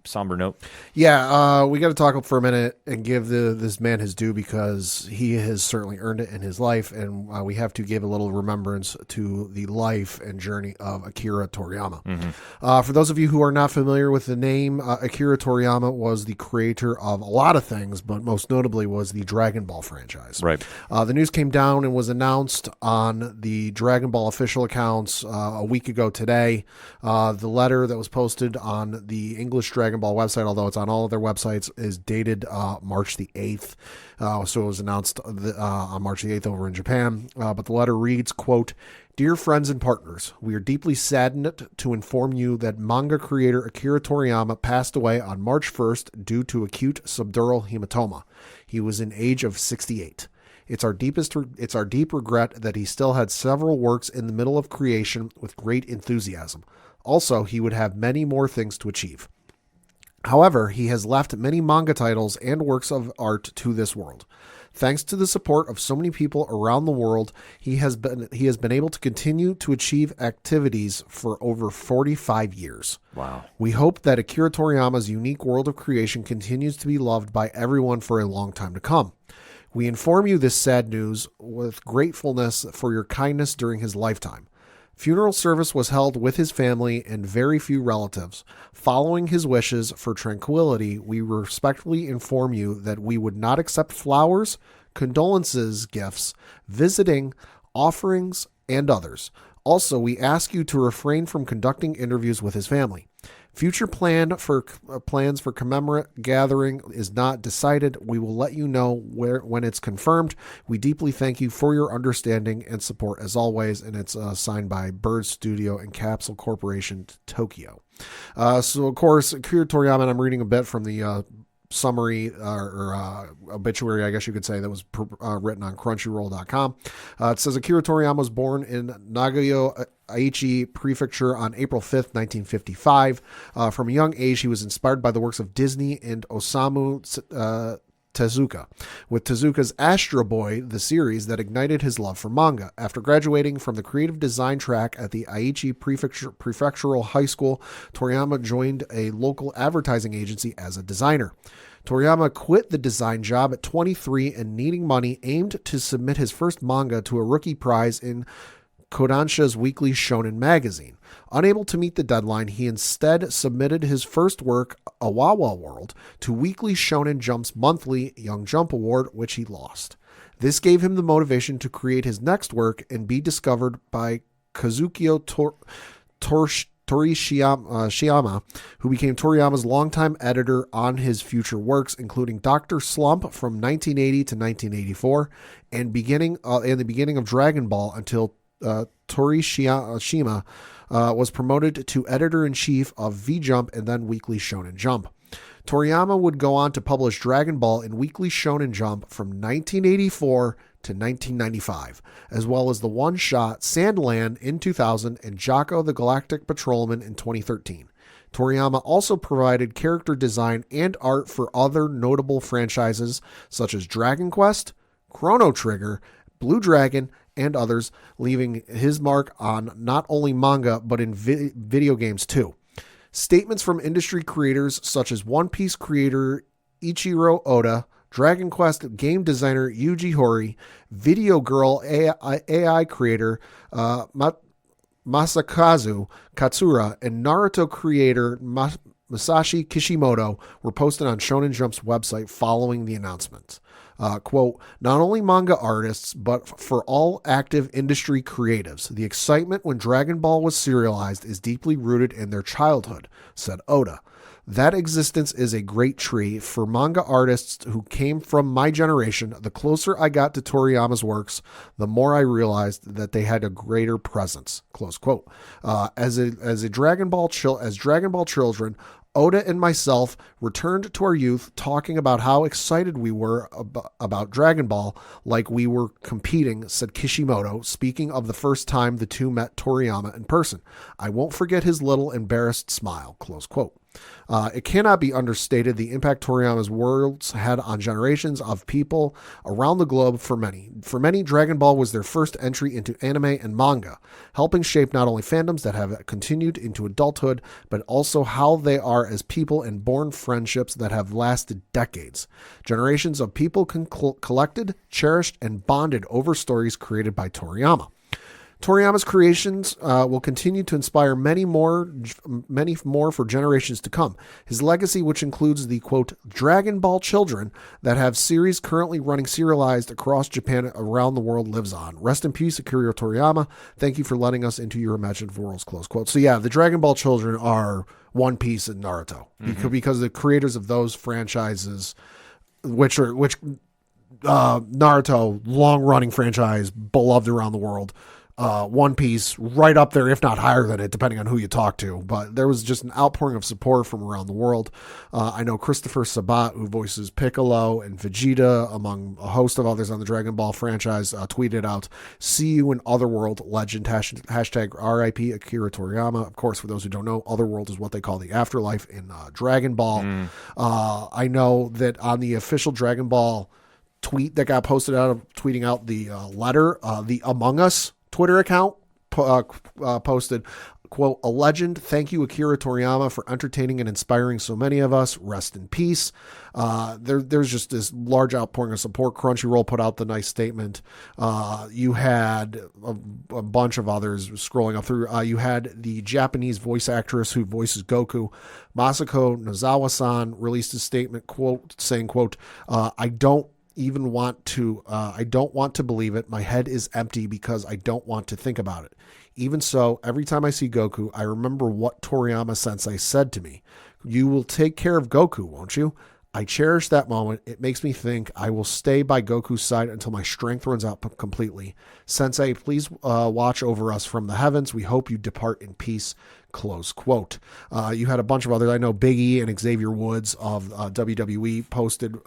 somber note. Yeah, we got to talk for a minute and give this man his due, because he has certainly earned it in his life, and we have to give a little remembrance to the life and journey of Akira Toriyama. Mm-hmm. For those of you who are not familiar with the name, Akira Toriyama was the creator of a lot of things, but most notably was the Dragon Ball franchise. Right. The news came down and was announced on the Dragon Ball official accounts a week ago today. The letter that was posted on the English Dragon Ball website, although it's on all of their websites, is dated March the 8th. So it was announced on March the 8th over in Japan. But the letter reads, quote, "Dear friends and partners, we are deeply saddened to inform you that manga creator Akira Toriyama passed away on March 1st due to acute subdural hematoma. He was in age of 68. It's our deep regret that he still had several works in the middle of creation with great enthusiasm. Also, he would have many more things to achieve. However, he has left many manga titles and works of art to this world. Thanks to the support of so many people around the world, he has been able to continue to achieve activities for over 45 years. Wow. We hope that Akira Toriyama's unique world of creation continues to be loved by everyone for a long time to come. We inform you this sad news with gratefulness for your kindness during his lifetime. Funeral service was held with his family and very few relatives. Following his wishes for tranquility, we respectfully inform you that we would not accept flowers, condolences gifts, visiting, offerings, and others. Also, we ask you to refrain from conducting interviews with his family. Future plans for commemorate gathering is not decided. We will let you know when it's confirmed. We deeply thank you for your understanding and support as always. And it's signed by Bird Studio and Capsule Corporation, Tokyo. So of course, Akira Toriyama, and I'm reading a bit from the summary or obituary, I guess you could say, that was written on crunchyroll.com. It says Akira Toriyama was born in Nagayo, Aichi Prefecture on April 5th, 1955. From a young age, he was inspired by the works of Disney and Osamu Tezuka, with Tezuka's Astro Boy, the series that ignited his love for manga. After graduating from the creative design track at the Aichi Prefectural High School, Toriyama joined a local advertising agency as a designer. Toriyama quit the design job at 23 and, needing money, aimed to submit his first manga to a rookie prize in Kodansha's weekly shonen magazine. Unable to meet the deadline, he instead submitted his first work, Awawa World, to Weekly Shonen Jump's monthly Young Jump Award, which he lost. This gave him the motivation to create his next work and be discovered by Kazukiyo Toriyama, who became Toriyama's longtime editor on his future works, including Dr. Slump from 1980 to 1984, and the beginning of Dragon Ball until Torishima was promoted to editor-in-chief of V-Jump and then Weekly Shonen Jump. Toriyama would go on to publish Dragon Ball in Weekly Shonen Jump from 1984 to 1995, as well as the one-shot Sandland in 2000 and Jocko the Galactic Patrolman in 2013. Toriyama also provided character design and art for other notable franchises such as Dragon Quest, Chrono Trigger, Blue Dragon, and others, leaving his mark on not only manga but in video games too. Statements from industry creators such as One Piece creator Ichiro Oda, Dragon Quest game designer Yuji Horii, Video Girl AI creator Masakazu Katsura, and Naruto creator Masashi Kishimoto were posted on Shonen Jump's website following the announcement. Quote, not only manga artists, but for all active industry creatives, the excitement when Dragon Ball was serialized is deeply rooted in their childhood, said Oda. That existence is a great tree for manga artists who came from my generation. The closer I got to Toriyama's works, the more I realized that they had a greater presence. Close quote. As Dragon Ball children, Oda and myself returned to our youth talking about how excited we were about Dragon Ball, like we were competing, said Kishimoto, speaking of the first time the two met Toriyama in person. I won't forget his little embarrassed smile. Close quote. It cannot be understated the impact Toriyama's worlds had on generations of people around the globe for many. For many, Dragon Ball was their first entry into anime and manga, helping shape not only fandoms that have continued into adulthood, but also how they are as people and born friendships that have lasted decades. Generations of people collected, cherished, and bonded over stories created by Toriyama. Toriyama's creations will continue to inspire many more for generations to come. His legacy, which includes the, quote, Dragon Ball children that have series currently running serialized across Japan around the world, lives on. Rest in peace, Akira Toriyama. Thank you for letting us into your imaginative worlds, close quote. So yeah, the Dragon Ball children are One Piece and Naruto, because the creators of those franchises, which Naruto, long-running franchise, beloved around the world. One Piece right up there, if not higher than it, depending on who you talk to. But there was just an outpouring of support from around the world. I know Christopher Sabat, who voices Piccolo and Vegeta, among a host of others on the Dragon Ball franchise, tweeted out, "See you in Otherworld, legend, hashtag RIP Akira Toriyama." Of course, for those who don't know, Otherworld is what they call the afterlife in Dragon Ball. I know that on the official Dragon Ball tweet that got posted out, tweeting out the letter, the Among Us Twitter account posted, quote, a legend. Thank you, Akira Toriyama, for entertaining and inspiring so many of us. Rest in peace. There's just this large outpouring of support. Crunchyroll put out the nice statement. You had a bunch of others scrolling up through. You had the Japanese voice actress who voices Goku, Masako Nozawa-san, released a statement, quote, saying, quote, I don't want to believe it. My head is empty because I don't want to think about it. Even so, every time I see Goku, I remember what Toriyama Sensei said to me. You will take care of Goku, won't you? I cherish that moment. It makes me think I will stay by Goku's side until my strength runs out completely. Sensei, please watch over us from the heavens. We hope you depart in peace. Close quote. You had a bunch of others. I know Big E and Xavier Woods of WWE posted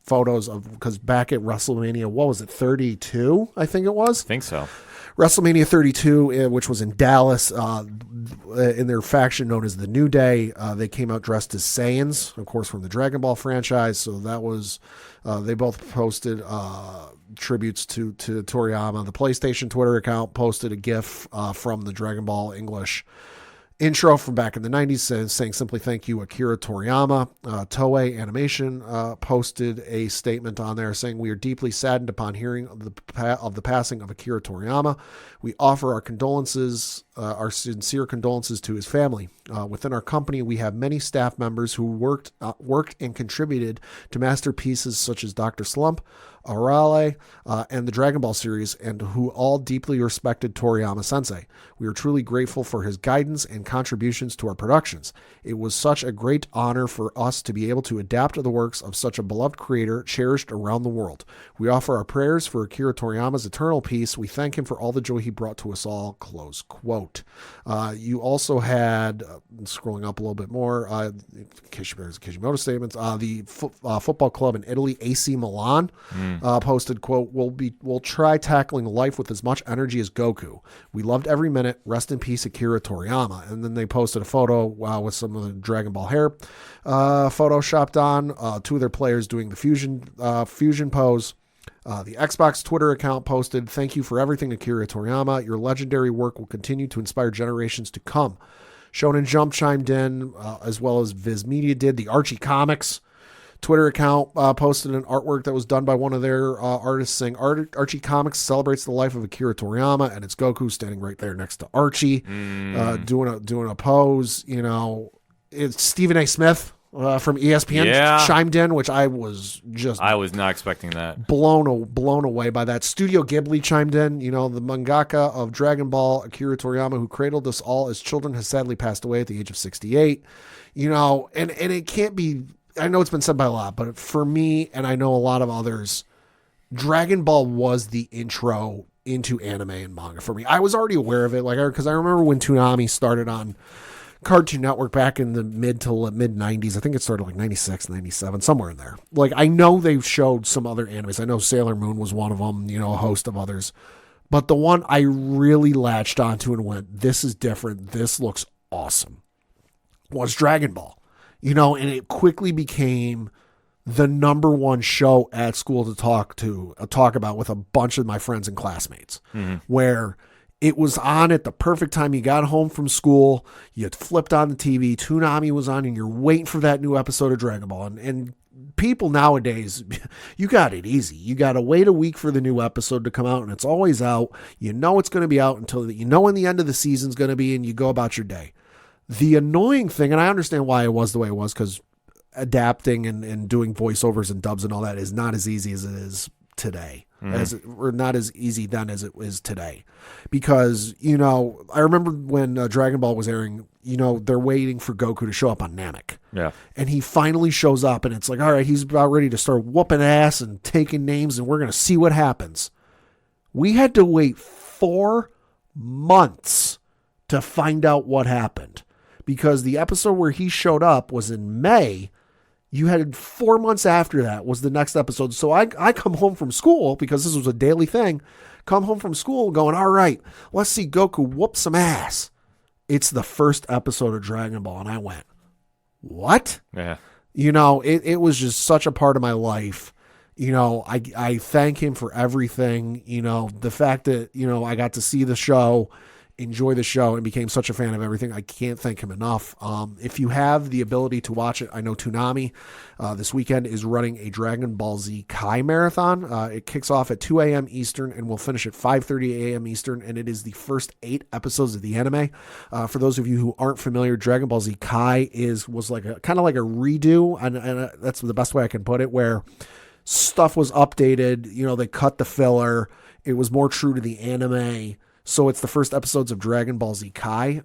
photos of, because back at WrestleMania, what was it, 32? I think it was. I think so. WrestleMania 32, which was in Dallas, in their faction known as the New Day, they came out dressed as Saiyans, of course, from the Dragon Ball franchise. So that was, they both posted tributes to Toriyama. The PlayStation Twitter account posted a GIF from the Dragon Ball English intro from back in the 90s saying simply thank you, Akira Toriyama. Toei Animation posted a statement on there saying, we are deeply saddened upon hearing of the passing of Akira Toriyama. We offer our condolences, our sincere condolences to his family. Within our company, we have many staff members who worked and contributed to masterpieces such as Dr. Slump, Arale, and the Dragon Ball series, and who all deeply respected Toriyama Sensei. We are truly grateful for his guidance and contributions to our productions. It was such a great honor for us to be able to adapt the works of such a beloved creator cherished around the world. We offer our prayers for Akira Toriyama's eternal peace. We thank him for all the joy he brought to us all. Close quote. You also had, scrolling up a little bit more, in case there's Kishimoto statements, the football club in Italy, AC Milan, posted, quote, we'll try tackling life with as much energy as Goku. We loved every minute. Rest in peace, Akira Toriyama. And then they posted a photo with some of the Dragon Ball hair photoshopped on, two of their players doing the fusion pose. The Xbox Twitter account posted, thank you for everything, Akira Toriyama. Your legendary work will continue to inspire generations to come. Shonen Jump chimed in, as well as Viz Media did. The Archie Comics Twitter account posted an artwork that was done by one of their artists saying Archie Comics celebrates the life of Akira Toriyama, and it's Goku standing right there next to Archie, doing a pose. You know, it's Stephen A. Smith from ESPN chimed in, which I was not expecting that. Blown away by that. Studio Ghibli chimed in. You know, the mangaka of Dragon Ball, Akira Toriyama, who cradled us all as children, has sadly passed away at the age of 68. You know, and it can't be. I know it's been said by a lot, but for me, and I know a lot of others, Dragon Ball was the intro into anime and manga for me. I was already aware of it, because I remember when Toonami started on Cartoon Network back in the mid 90s. I think it started like 96, 97, somewhere in there. Like, I know they've showed some other animes. I know Sailor Moon was one of them, you know, a host of others. But the one I really latched onto and went, this is different, this looks awesome, was Dragon Ball. You know, and it quickly became the number one show at school to talk about with a bunch of my friends and classmates, where it was on at the perfect time. You got home from school, you had flipped on the TV, Toonami was on, and you're waiting for that new episode of Dragon Ball. And people nowadays, you got it easy. You got to wait a week for the new episode to come out, and it's always out. You know it's going to be out until you know when the end of the season's going to be, and you go about your day. The annoying thing, and I understand why it was the way it was, because adapting and doing voiceovers and dubs and all that is not as easy as it is today. Or not as easy then as it is today. Because, you know, I remember when Dragon Ball was airing, you know, they're waiting for Goku to show up on Namek. Yeah. And he finally shows up, and it's like, all right, he's about ready to start whooping ass and taking names, and we're going to see what happens. We had to wait 4 months to find out what happened. Because the episode where he showed up was in May. You had 4 months after that was the next episode. So I come home from school, because this was a daily thing, come home from school going, all right, let's see Goku whoop some ass. It's the first episode of Dragon Ball. And I went, what? Yeah. You know, it was just such a part of my life. You know, I thank him for everything. You know, the fact that, you know, I got to see the show, enjoy the show, and became such a fan of everything. I can't thank him enough. If you have the ability to watch it, I know Toonami this weekend is running a Dragon Ball Z Kai marathon. It kicks off at 2 a.m. Eastern and will finish at 5:30 a.m. Eastern, and it is the first 8 episodes of the anime. For those of you who aren't familiar, Dragon Ball Z Kai was like a kind of like a redo, and that's the best way I can put it, where stuff was updated. You know, they cut the filler. It was more true to the anime. So it's the first episodes of Dragon Ball Z Kai.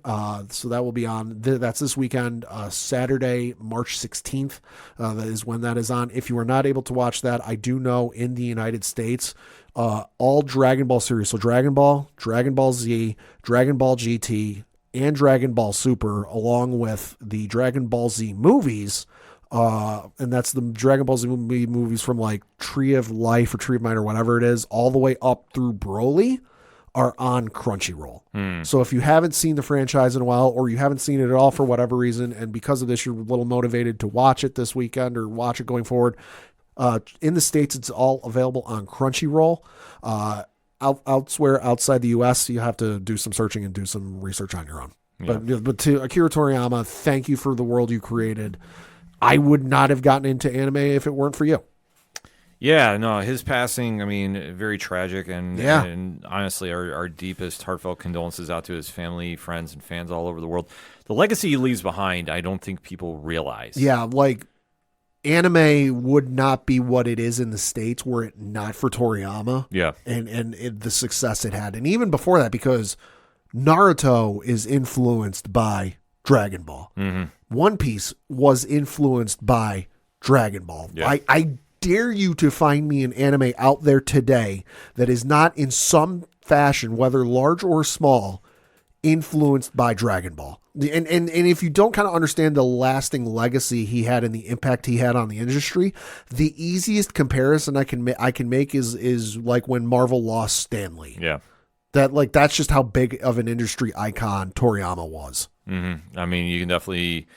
So that will be on. That's this weekend, Saturday, March 16th. That is when that is on. If you are not able to watch that, I do know in the United States, all Dragon Ball series, so Dragon Ball, Dragon Ball Z, Dragon Ball GT, and Dragon Ball Super, along with the Dragon Ball Z movies, and that's the Dragon Ball Z movies from like Tree of Life or Tree of Might or whatever it is, all the way up through Broly, are on Crunchyroll. So if you haven't seen the franchise in a while, or you haven't seen it at all for whatever reason, and because of this you're a little motivated to watch it this weekend or watch it going forward, in the States it's all available on Crunchyroll. Elsewhere outside the US, you have to do some searching and do some research on your own. Yeah. But to Akira Toriyama, thank you for the world you created. I would not have gotten into anime if it weren't for you. Yeah, no, his passing, I mean, very tragic, and honestly, our deepest heartfelt condolences out to his family, friends, and fans all over the world. The legacy he leaves behind, I don't think people realize. Yeah, like, anime would not be what it is in the States were it not for Toriyama. Yeah. And the success it had. And even before that, because Naruto is influenced by Dragon Ball. Mm-hmm. One Piece was influenced by Dragon Ball. Yeah. I dare you to find me an anime out there today that is not in some fashion, whether large or small, influenced by Dragon Ball. And if you don't kind of understand the lasting legacy he had and the impact he had on the industry, the easiest comparison I can make is like when Marvel lost Stan Lee. Yeah. That's just how big of an industry icon Toriyama was. Mm-hmm. I mean, you can definitely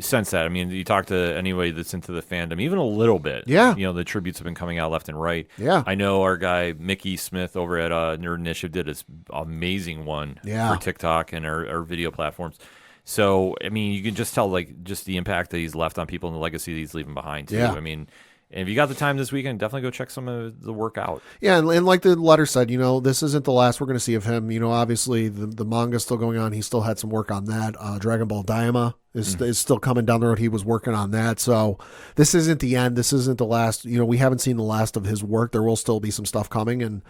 sense that. I mean, you talk to anybody that's into the fandom, even a little bit. Yeah. You know, the tributes have been coming out left and right. Yeah. I know our guy, Mickey Smith over at Nerd Initiative did this amazing one for TikTok and our video platforms. So, I mean, you can just tell, like, just the impact that he's left on people and the legacy that he's leaving behind, too. Yeah. I mean, if you got the time this weekend, definitely go check some of the work out. Yeah, and like the letter said, this isn't the last we're going to see of him. Obviously the manga's still going on. He still had some work on that. Dragonball Daima is still coming down the road. He was working on that. So this isn't the end. This isn't the last. We haven't seen the last of his work. There will still be some stuff coming, and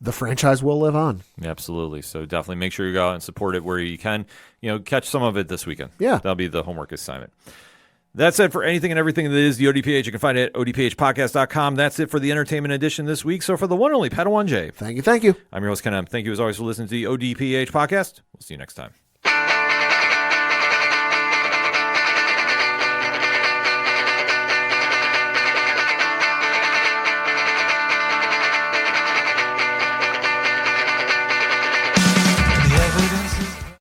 the franchise will live on. Absolutely. So definitely make sure you go out and support it where you can. Catch some of it this weekend. Yeah. That'll be the homework assignment. That's it for anything and everything that is the ODPH. You can find it at odphpodcast.com. That's it for the entertainment edition this week. So for the one and only Padawan J. Thank you. I'm your host, Ken M. Thank you as always for listening to the ODPH podcast. We'll see you next time.